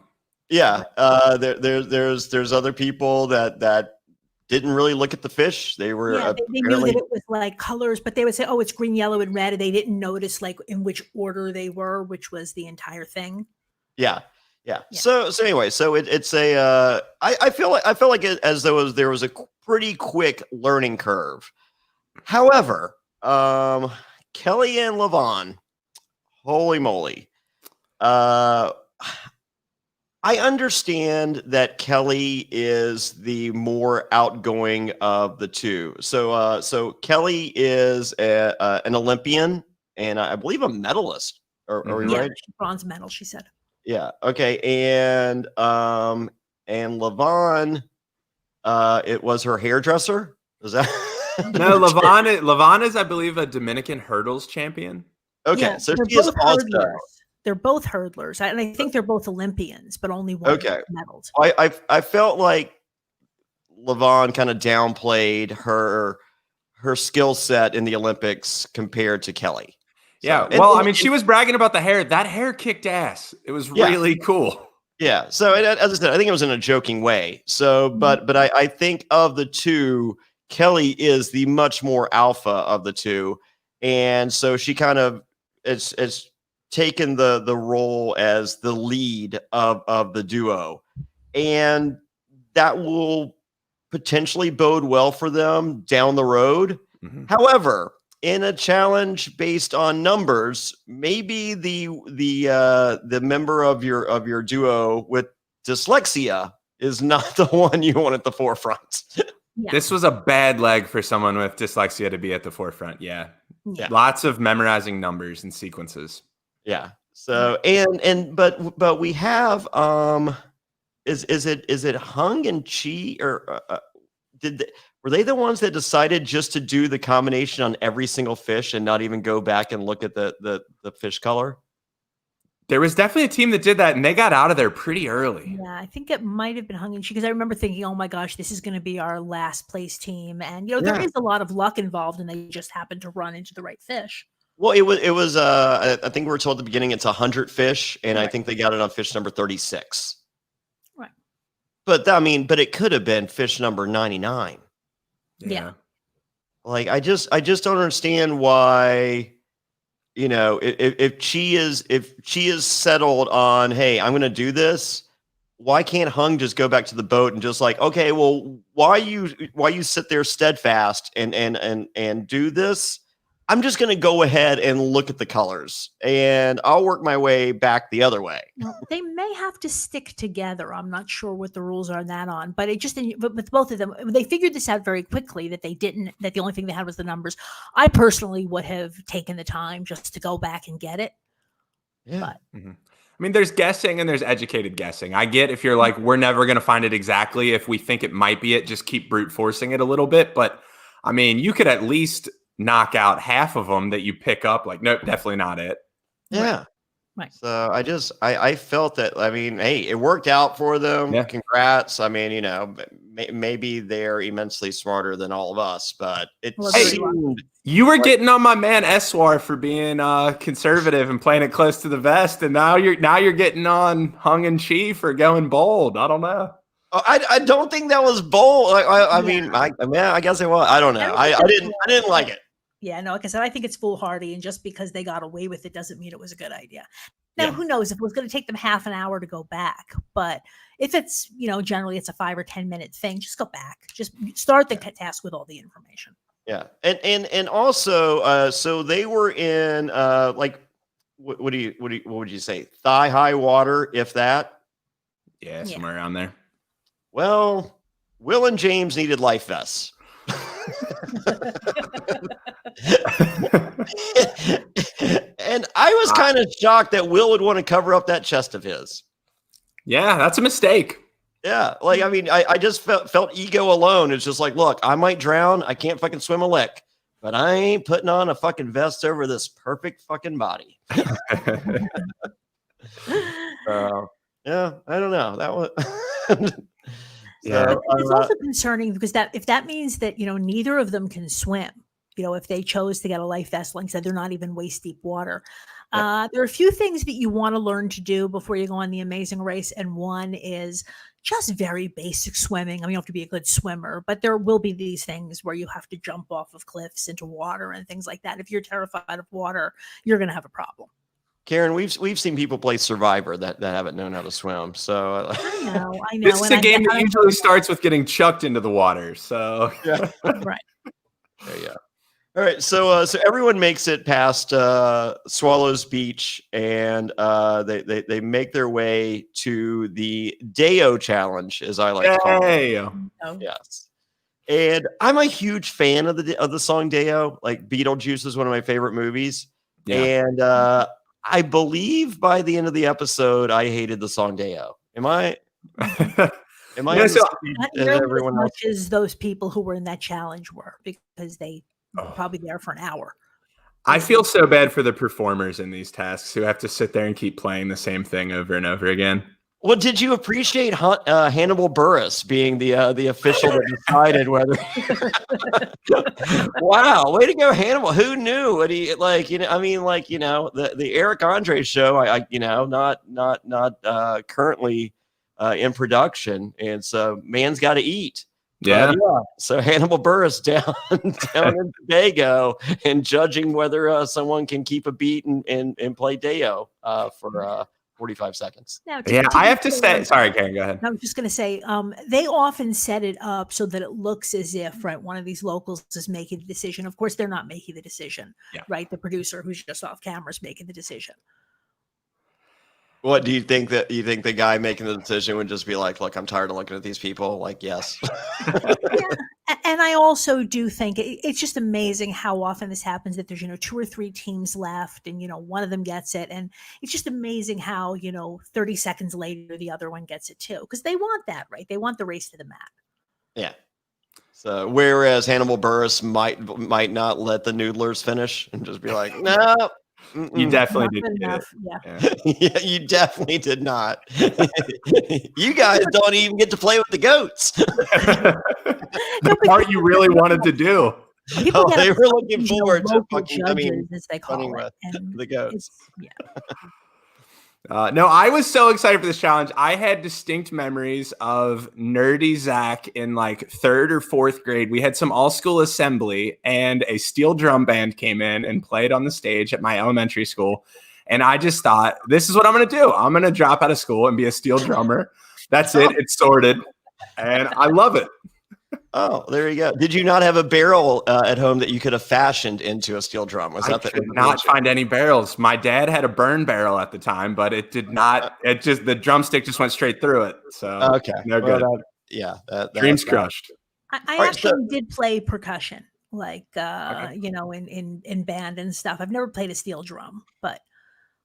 Yeah. There's other people that didn't really look at the fish. They were they knew that it was like colors, but they would say, oh, it's green, yellow, and red. And they didn't notice like in which order they were, which was the entire thing. Yeah. So anyway, it's a. I feel like it as though there was a pretty quick learning curve. However, Kelly and Levon, holy moly, I understand that Kelly is the more outgoing of the two. So Kelly is an Olympian and I believe a medalist. Are we right? Bronze medal, she said. Yeah. Okay. And Levon, it was her hairdresser. Is that? No, Levon is, I believe, a Dominican hurdles champion. Okay. So she is also. They're both hurdlers, and I think they're both Olympians, but only one medaled. I felt like Levon kind of downplayed her skill set in the Olympics compared to Kelly. Yeah, well, she was bragging about the hair. That hair kicked ass. It was really cool. Yeah. So as I said, I think it was in a joking way. So, but I think of the two, Kelly is the much more alpha of the two, and so she kind of it's taken the role as the lead of the duo, and that will potentially bode well for them down the road. Mm-hmm. However, in a challenge based on numbers, maybe the member of your duo with dyslexia is not the one you want at the forefront. Yeah. This was a bad leg for someone with dyslexia to be at the forefront. Yeah. Lots of memorizing numbers and sequences. Yeah. So but we have is it Hung and Chi or were they the ones that decided just to do the combination on every single fish and not even go back and look at the fish color? There was definitely a team that did that, and they got out of there pretty early. Yeah, I think it might have been Hung and Chi, because I remember thinking, oh my gosh, this is going to be our last place team. And, there is a lot of luck involved, and they just happened to run into the right fish. Well, it was I think we were told at the beginning it's 100 fish, and I think they got it on fish number 36. Right. But it could have been fish number 99. Yeah. Like, I just don't understand why, if Chi is settled on, hey, I'm going to do this, why can't Hung just go back to the boat and just like, okay, well, why you sit there steadfast and do this? I'm just going to go ahead and look at the colors, and I'll work my way back the other way. Well, they may have to stick together. I'm not sure what the rules are on but but with both of them, they figured this out very quickly, that the only thing they had was the numbers. I personally would have taken the time just to go back and get it. Yeah. But, I mean, there's guessing and there's educated guessing. I get if you're like, we're never going to find it exactly. If we think it might be it, just keep brute forcing it a little bit. But I mean, you could at least knock out half of them that you pick up. Like, nope, definitely not it. Yeah. Right. So I felt that, hey, it worked out for them. Yeah. Congrats. Maybe they're immensely smarter than all of us, but you were getting on my man Eswar for being conservative and playing it close to the vest, and now you're getting on Hung and Chi for going bold. I don't know. I don't think that was bold. I guess it was. I don't know. I didn't like it. Yeah, no, like I said, I think it's foolhardy, and just because they got away with it doesn't mean it was a good idea. Now, who knows if it was going to take them half an hour to go back? But if it's, generally it's a 5 or 10 minute thing, just go back. Just start the task with all the information. Yeah, and also, so they were in what would you say, thigh high water, if that? Yeah, somewhere around there. Well, Will and James needed life vests. And I was kind of shocked that Will would want to cover up that chest of his. Yeah, that's a mistake. Yeah, I just felt ego alone. It's just like, look, I might drown. I can't fucking swim a lick, but I ain't putting on a fucking vest over this perfect fucking body. Yeah, I don't know. That was... Yeah, it's also concerning because if that means that neither of them can swim, if they chose to get a life vest, like I said, they're not even waist deep water. There are a few things that you want to learn to do before you go on the Amazing Race, and one is just very basic swimming. I mean, you don't have to be a good swimmer, but there will be these things where you have to jump off of cliffs into water and things like that. If you're terrified of water, you're going to have a problem. Karen, we've seen people play Survivor that haven't known how to swim. So I know. This is a game that usually starts with getting chucked into the water. So yeah, right. There you go. All right, so everyone makes it past Swallows Beach, and they make their way to the Deo Challenge, as I like to call it. Oh. Yes. And I'm a huge fan of the song Deo. Like, Beetlejuice is one of my favorite movies. Yeah. And I believe by the end of the episode, I hated the song Deo. Am I? Everyone as much as those people who were in that challenge were, because they were probably there for an hour. I feel so bad for the performers in these tasks who have to sit there and keep playing the same thing over and over again. Well, did you appreciate Hannibal Buress being the official that decided whether? Wow, way to go, Hannibal! Who knew? And he the Eric Andre show. Not currently in production, and so man's got to eat. Yeah. So Hannibal Buress down in Tobago and judging whether someone can keep a beat and play Deo for 45 seconds. Now, I have to say, sorry, Karen, go ahead. I was just going to say, they often set it up so that it looks as if, right, one of these locals is making the decision. Of course, they're not making the decision, right? The producer who's just off camera is making the decision. What do you think that the guy making the decision would just be like, look, I'm tired of looking at these people? Like, yes. And I also do think it's just amazing how often this happens, that there's, 2 or 3 teams left and, one of them gets it. And it's just amazing how, 30 seconds later, the other one gets it too. Because they want that, right? They want the race to the mat. Yeah. So whereas Hannibal Buress might not let the noodlers finish and just be like, no. You definitely did. Yeah, you definitely did not. You guys don't even get to play with the goats. The part you really wanted to do. They were looking forward to as they call it, the goats. No, I was so excited for this challenge. I had distinct memories of nerdy Zach in like 3rd or 4th grade. We had some all-school assembly and a steel drum band came in and played on the stage at my elementary school. And I just thought, this is what I'm going to do. I'm going to drop out of school and be a steel drummer. That's it. It's sorted. And I love it. Oh, there you go. Did you not have a barrel at home that you could have fashioned into a steel drum? Was that could not find any barrels. My dad had a burn barrel at the time, but it did not. It just, the drumstick just went straight through it. So okay, no good. Dreams crushed. I actually did play percussion, like in band and stuff. I've never played a steel drum, but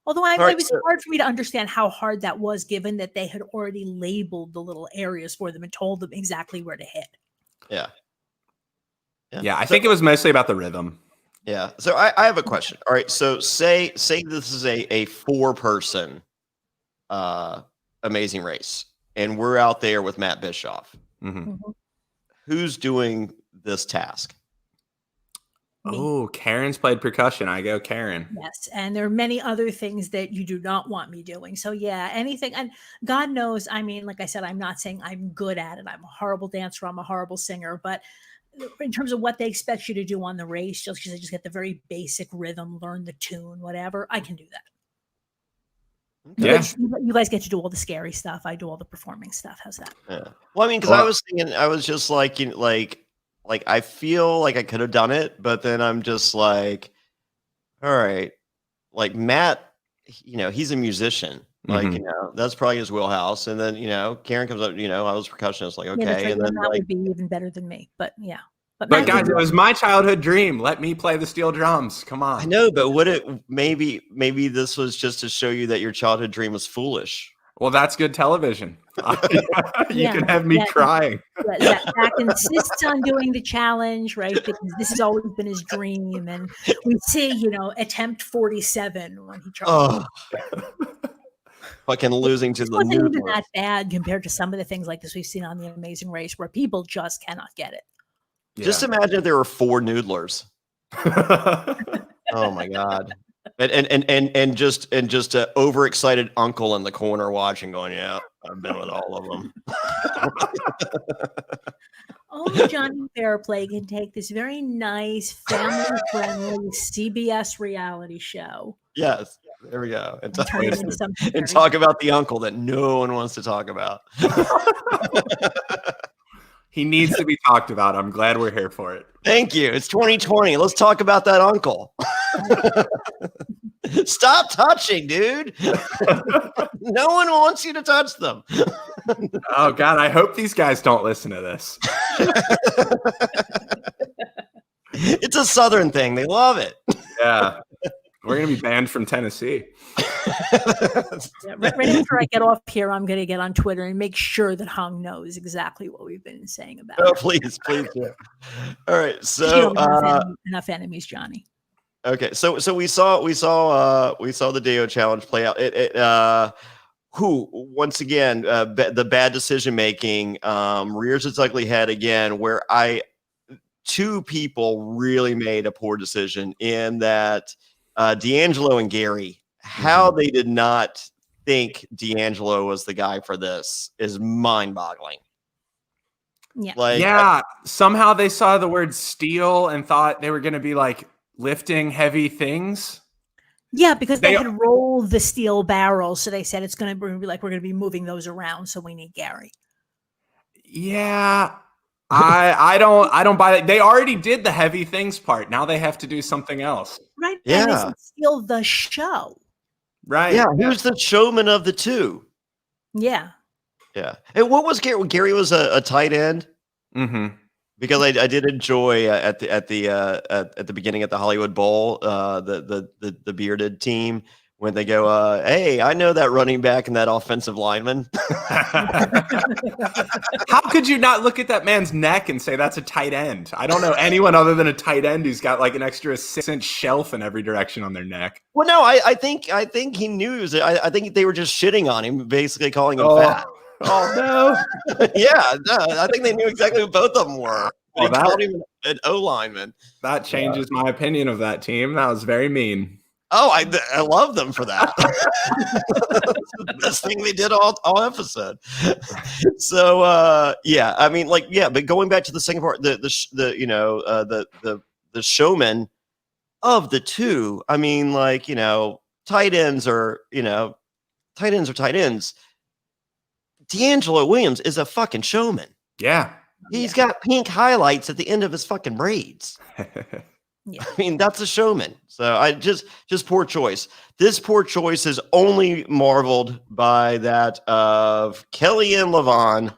although it was hard for me to understand how hard that was, given that they had already labeled the little areas for them and told them exactly where to hit. Yeah. I think it was mostly about the rhythm. Yeah. So I have a question. All right. So say this is a 4-person Amazing Race, and we're out there with Matt Bischoff. Mm-hmm. Who's doing this task? Oh, Karen's played percussion. I go Karen. Yes. And there are many other things that you do not want me doing. So yeah, anything. And God knows, I mean, like I said, I'm not saying I'm good at it. I'm a horrible dancer. I'm a horrible singer. But in terms of what they expect you to do on the race, just get the very basic rhythm, learn the tune, whatever, I can do that. Yeah. You guys get to do all the scary stuff. I do all the performing stuff. How's that? Yeah. Well, I mean, because I was thinking, I was just like, like I feel like I could have done it, but then I'm just like, all right, like Matt, he's a musician, like that's probably his wheelhouse. And then Karen comes up, I was a percussionist, like okay, right. and then that would be even better than me. But yeah, but guys, it was my childhood dream. Let me play the steel drums. Come on. I know, but would it maybe this was just to show you that your childhood dream was foolish? Well, that's good television. You can have me crying. Zach insists on doing the challenge, right? Because this has always been his dream. And we see, attempt 47 when he tries. Fucking losing to the wasn't even that bad compared to some of the things like this we've seen on The Amazing Race, where people just cannot get it. Yeah. Just imagine if there were 4 noodlers. Oh my God. And just an overexcited uncle in the corner watching, going, "Yeah, I've been with all of them." Only Jonny Fairplay can take this very nice, family-friendly CBS reality show. Yes, there we go. And talk about the uncle that no one wants to talk about. He needs to be talked about. I'm glad we're here for it. Thank you. It's 2020. Let's talk about that uncle. Stop touching, dude. No one wants you to touch them. Oh, God. I hope these guys don't listen to this. It's a Southern thing. They love it. Yeah. We're going to be banned from Tennessee. Right after I get off here, I'm going to get on Twitter and make sure that Hung knows exactly what we've been saying about it. Oh, please do. All right. So enough enemies, Johnny. Okay. So we saw the Deo challenge play out. Who once again the bad decision making rears its ugly head again, where 2 people really made a poor decision in that. D'Angelo and Gary, how they did not think D'Angelo was the guy for this is mind-boggling. Yeah. Somehow they saw the word steel and thought they were going to be like lifting heavy things. Yeah, because they had rolled the steel barrels, so they said it's going to be like we're going to be moving those around, so we need Gary. Yeah, I don't buy that. They already did the heavy things part. Now they have to do something else. Right? Yeah. And they said steal the show. Right. Yeah. Who's the showman of the two? Yeah. Yeah. And what was Gary? Gary was a tight end. Mm-hmm. Because I did enjoy at the beginning at the Hollywood Bowl the bearded team when they go, hey, I know that running back and that offensive lineman. How could you not look at that man's neck and say that's a tight end? I don't know anyone other than a tight end who's got like an extra 6-inch shelf in every direction on their neck. Well, no, I think he knew he was. I think they were just shitting on him, basically calling him fat. Oh no! Yeah, no, I think they knew exactly who both of them were. Oh, They called him an O lineman. That changes my opinion of that team. That was very mean. Oh, I love them for that. That's the best thing they did all episode. So yeah, I mean, like, yeah, but going back to the second part, the showman of the two. I mean, like, tight ends are tight ends. D'Angelo Williams is a fucking showman. Yeah. He's got pink highlights at the end of his fucking braids. Yeah. I mean, that's a showman. So I just poor choice. This poor choice is only marveled by that of Kelly and Levon,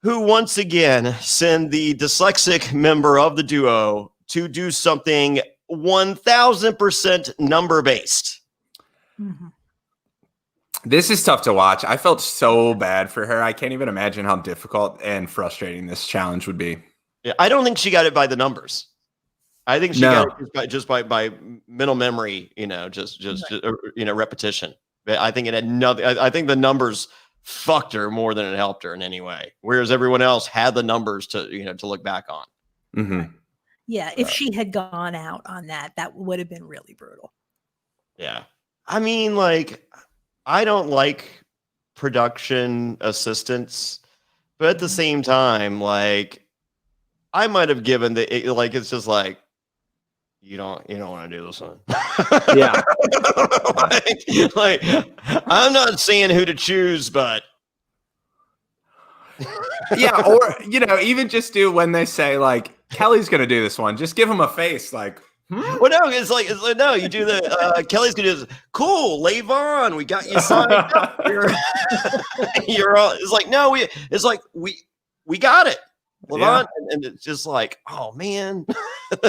who once again send the dyslexic member of the duo to do something 1000% number based. Mm-hmm. This is tough to watch. I felt so bad for her. I can't even imagine how difficult and frustrating this challenge would be. Yeah, I don't think she got it by the numbers. I think she got it just by mental memory, just repetition. But I think it had nothing. I think the numbers fucked her more than it helped her in any way. Whereas everyone else had the numbers to look back on. Mm-hmm. Yeah, if she had gone out on that would have been really brutal. Yeah, I mean, like, I don't like production assistants, but at the same time, like, I might have given it's just like, you don't want to do this one. Yeah. like, I'm not saying who to choose, but yeah, or even just do when they say like Kelly's gonna do this one, just give him a face like, Well, no, it's like no, you do the Kelly's gonna do this. Cool, Levon, we got you signed up. You're all. It's like no, we got it, Levon, Yeah. and it's just like, oh man.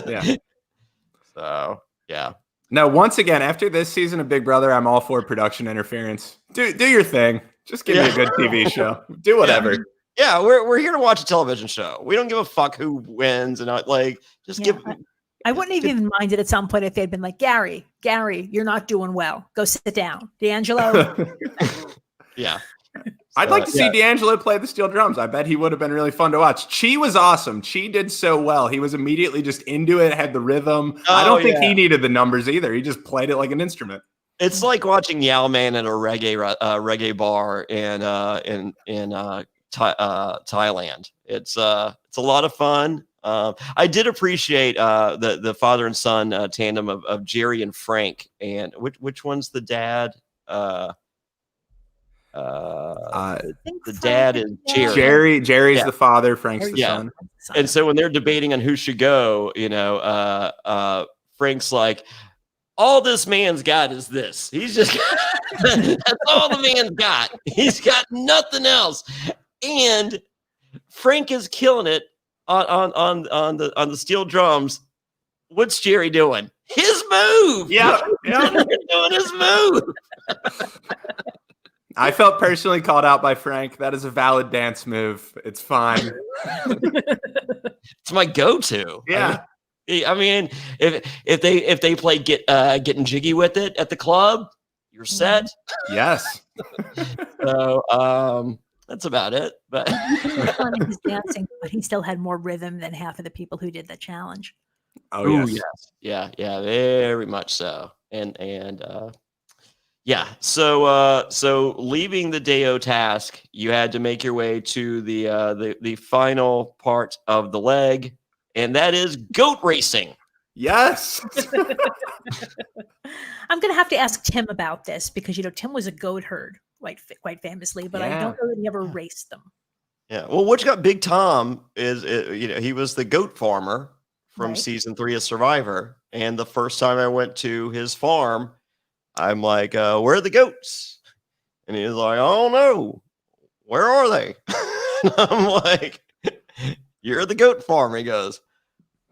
yeah. So yeah. No, once again, after this season of Big Brother, I'm all for production interference. Do your thing. Just give me a good TV show. Do whatever. Yeah, we're here to watch a television show. We don't give a fuck who wins, and give. I wouldn't even mind it at some point if they'd been like, Gary, you're not doing well. Go sit down. D'Angelo. Yeah. I'd like to see D'Angelo play the steel drums. I bet he would have been really fun to watch. Chi was awesome. Chi did so well. He was immediately just into it, had the rhythm. I don't think he needed the numbers either. He just played it like an instrument. It's like watching Yao Man at a reggae bar in Thailand. It's a lot of fun. I did appreciate the father and son tandem of Jerry and Frank. And which one's the dad? The dad is Jerry. Jerry's the father. Frank's the son. And so when they're debating on who should go, Frank's like, all this man's got is this. He's just that's all the man's got. He's got nothing else. And Frank is killing it on the steel drums. What's Jerry doing? His move. Yeah. Doing his move. I felt personally called out by Frank. That is a valid dance move. It's fine. It's my go-to. Yeah. I mean, if they play getting jiggy with it at the club, you're set. Yes. So that's about it. But he's dancing, but he still had more rhythm than half of the people who did the challenge. Oh yes. Yeah, very much so. And yeah. So leaving the Deo task, you had to make your way to the final part of the leg, and that is goat racing. Yes. I'm going to have to ask Tim about this because, Tim was a goat herd quite famously, but I don't know that he ever raced them. Yeah. Well, what you got, Big Tom is, he was the goat farmer from Right. season 3 of Survivor. And the first time I went to his farm, I'm like, where are the goats? And he's like, I don't know. Where are they? And I'm like, you're the goat farmer. He goes,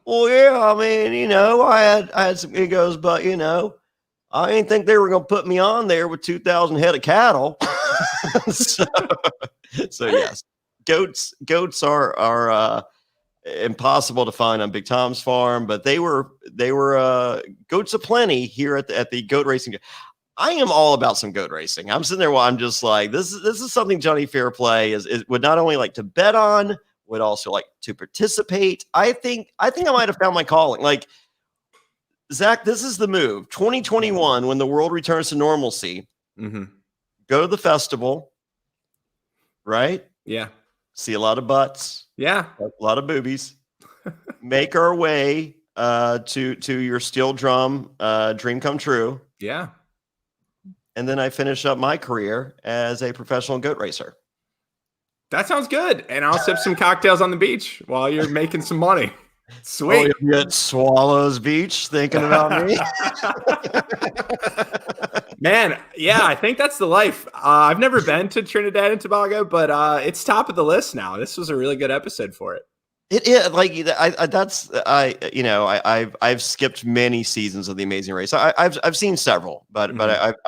well, yeah, I mean, I had some, he goes, but, I didn't think they were going to put me on there with 2,000 head of cattle. so yes, goats are impossible to find on Big Tom's farm, but they were goats aplenty here at the goat racing. I am all about some goat racing. I'm sitting there while I'm just like, this is something Jonny Fairplay would not only like to bet on, would also like to participate. I think I might have found my calling. Like, Zach, this is the move. 2021, when the world returns to normalcy, go to the festival, right? Yeah. See a lot of butts. Yeah. A lot of boobies. Make our way to your steel drum dream come true. Yeah. And then I finish up my career as a professional goat racer. That sounds good. And I'll sip some cocktails on the beach while you're making some money. Sweet. Oh, you at Swallows Beach thinking about me? Man, yeah, I think that's the life. I've never been to Trinidad and Tobago, but it's top of the list now. This was a really good episode for it. It is like I've skipped many seasons of The Amazing Race. I've seen several, but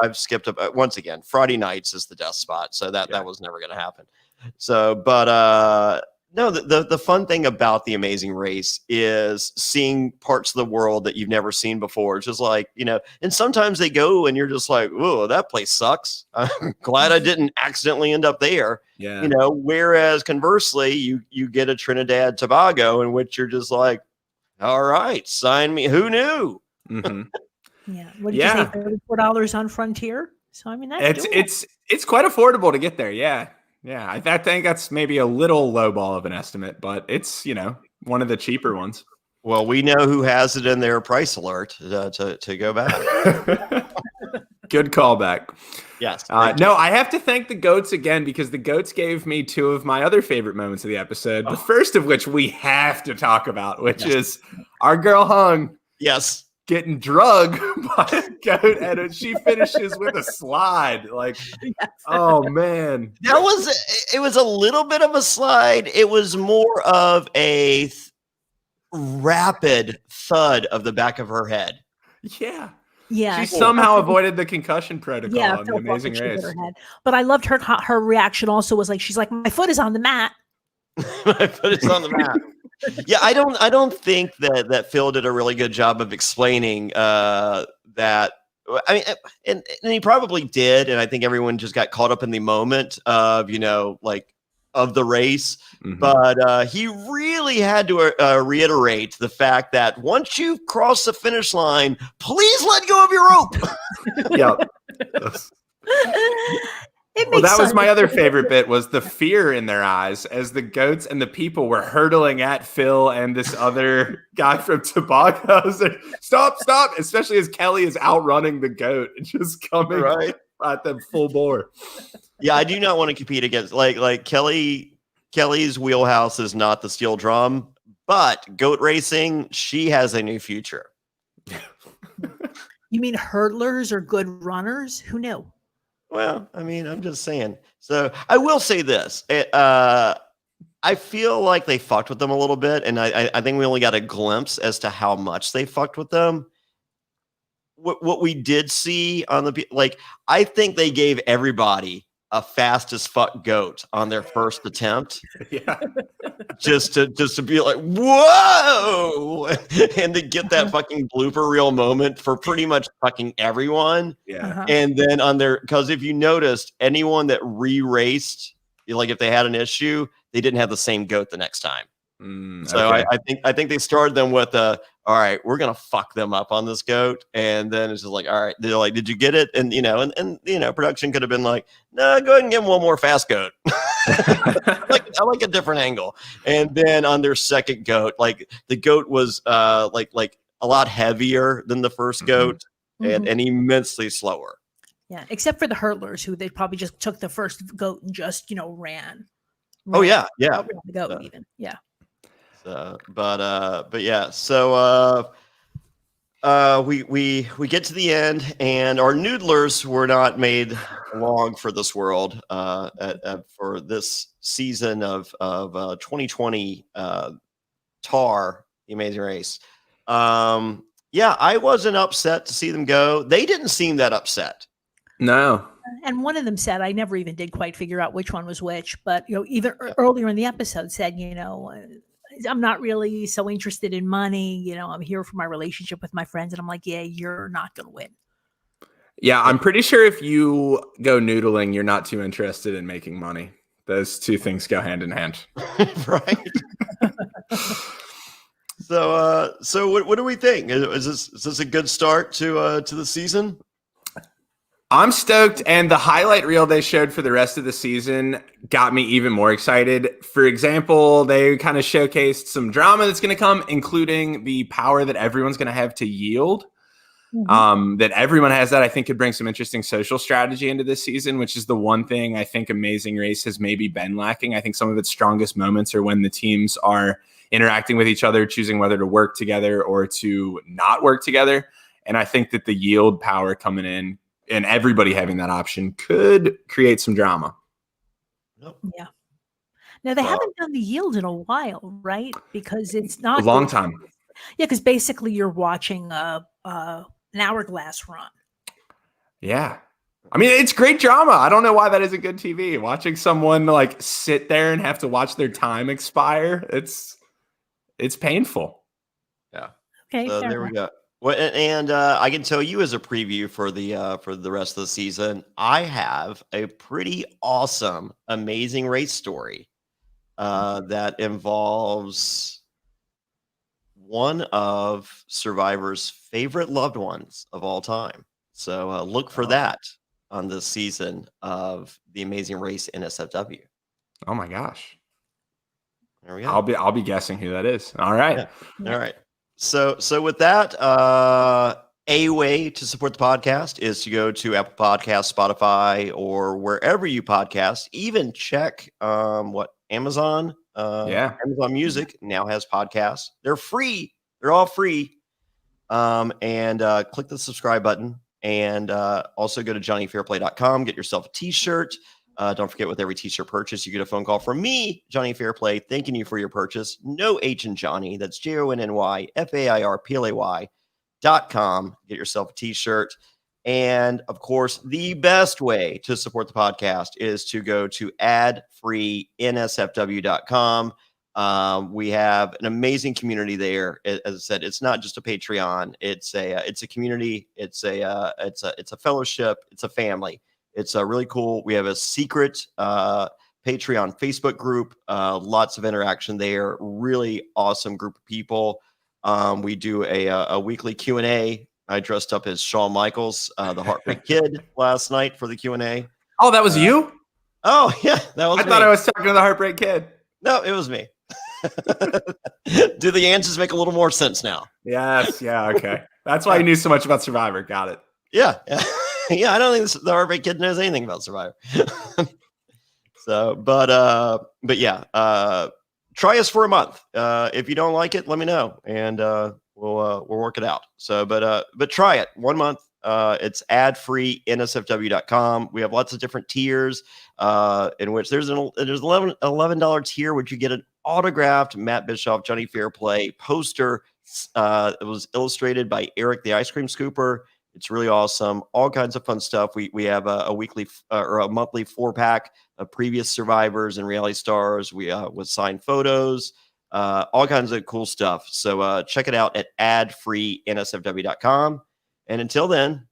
I've skipped once again. Friday nights is the death spot, so that was never going to happen. So, but no, the fun thing about The Amazing Race is seeing parts of the world that you've never seen before. It's just like, and sometimes they go and you're just like, whoa, that place sucks. I'm glad I didn't accidentally end up there. Yeah. Whereas conversely, you get a Trinidad Tobago in which you're just like, all right, sign me. Who knew? Mm-hmm. Yeah. What did you say? $34 on Frontier. So I mean, that's it's quite affordable to get there. Yeah. Yeah, I think that's maybe a little lowball of an estimate, but it's, one of the cheaper ones. Well, we know who has it in their price alert to go back. Good callback. Yes. No, I have to thank the goats again because the goats gave me two of my other favorite moments of the episode. The first of which we have to talk about, which is our girl Hung. Yes. Getting drugged by a goat, and she finishes with a slide. Like, oh man, it was a little bit of a slide. It was more of a rapid thud of the back of her head. Yeah. Yeah, she somehow avoided the concussion protocol. Yeah, on The Amazing Race. But I loved her reaction. Also, was like she's like, my foot is on the mat. My foot is on the mat. Yeah, I don't think that Phil did a really good job of explaining that. I mean, and he probably did, and I think everyone just got caught up in the moment of of the race. Mm-hmm. But he really had to reiterate the fact that once you've crossed the finish line, please let go of your rope. Yep. Well, that was my other favorite bit, was the fear in their eyes as the goats and the people were hurtling at Phil and this other guy from Tobago. Stop, especially as Kelly is outrunning the goat and just coming at them full bore. Yeah, I do not want to compete against like Kelly's wheelhouse is not the steel drum, but goat racing, she has a new future. You mean hurdlers are good runners? Who knew? Well, I mean, I'm just saying. So I will say this. I feel like they fucked with them a little bit, and I think we only got a glimpse as to how much they fucked with them. What we did see on I think they gave everybody a fast as fuck goat on their first attempt. Yeah. just to be like, whoa, and to get that fucking blooper reel moment for pretty much fucking everyone. Yeah. Uh-huh. And then because if you noticed, anyone that re-raced, if they had an issue, they didn't have the same goat the next time. So okay. I think they started them with all right, we're gonna fuck them up on this goat, and then it's just like, all right, they're like, did you get it? And and production could have been like, no, go ahead and give them one more fast goat. I like a different angle. And then on their second goat, the goat was a lot heavier than the first goat and immensely slower. Yeah, except for the hurdlers, who they probably just took the first goat and just ran. Oh yeah, Around the goat even. Yeah. So, but yeah. So we get to the end, and our noodlers were not made long for this world. For this season of 2020 TAR, the Amazing Race. Yeah, I wasn't upset to see them go. They didn't seem that upset. No. And one of them said, I never even did quite figure out which one was which, but even earlier in the episode said, I'm not really so interested in money. I'm here for my relationship with my friends. And I'm like, yeah, you're not going to win. Yeah, I'm pretty sure if you go noodling, you're not too interested in making money. Those two things go hand in hand. Right. So what do we think? Is this a good start to the season? I'm stoked, and the highlight reel they showed for the rest of the season got me even more excited. For example, they kind of showcased some drama that's going to come, including the power that everyone's going to have to yield. That everyone has that I think could bring some interesting social strategy into this season, which is the one thing I think Amazing Race has maybe been lacking. I think some of its strongest moments are when the teams are interacting with each other, choosing whether to work together or to not work together. And I think that the yield power coming in and everybody having that option could create some drama. Yeah. Now they haven't done the yield in a while, right? Because it's not a long time. Yeah, because basically you're watching an hourglass run. Yeah. I mean, it's great drama. I don't know why that isn't good TV. Watching someone like sit there and have to watch their time expire, it's painful. Yeah. Okay. So there we go. Well, and I can tell you as a preview for the rest of the season, I have a pretty awesome, amazing race story that involves one of Survivor's favorite loved ones of all time. So look for that on this season of the Amazing Race NSFW. Oh my gosh. There we go. I'll be guessing who that is. All right. Yeah. All right. So with that, a way to support the podcast is to go to Apple Podcasts, Spotify, or wherever you podcast. Even check Amazon. Amazon Music now has podcasts. They're free. They're all free. And click the subscribe button. And also go to JonnyFairplay.com. Get yourself a T-shirt. Don't forget, with every T-shirt purchase, you get a phone call from me, Jonny Fairplay, thanking you for your purchase. No H in Johnny. That's JonnyFairplay.com. Get yourself a T-shirt. And, of course, the best way to support the podcast is to go to adfreeNSFW.com. We have an amazing community there. As I said, it's not just a Patreon. It's a community. It's a fellowship. It's a family. It's really cool. We have a secret Patreon Facebook group. Lots of interaction there. Really awesome group of people. We do a weekly Q&A. I dressed up as Shawn Michaels, the Heartbreak Kid, last night for the Q&A. Oh, that was you? Oh, yeah, that was me. I thought I was talking to the Heartbreak Kid. No, it was me. Do the answers make a little more sense now? Yes. Yeah. Okay. That's why you knew so much about Survivor. Got it. Yeah. Yeah, I don't think the Heartbreak Kid knows anything about Survivor. So, but yeah, try us for a month. If you don't like it, let me know, and we'll work it out. So, but try it 1 month. It's adfreeNSFW.com. We have lots of different tiers, in which there's $11 tier, which you get an autographed Matt Bischoff, Jonny Fairplay poster. It was illustrated by Eric the Ice Cream Scooper. It's really awesome. All kinds of fun stuff. We have a weekly or a monthly 4-pack of previous survivors and reality stars. We with signed photos, all kinds of cool stuff. So check it out at adfreeNSFW.com. And until then,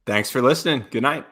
thanks for listening. Good night.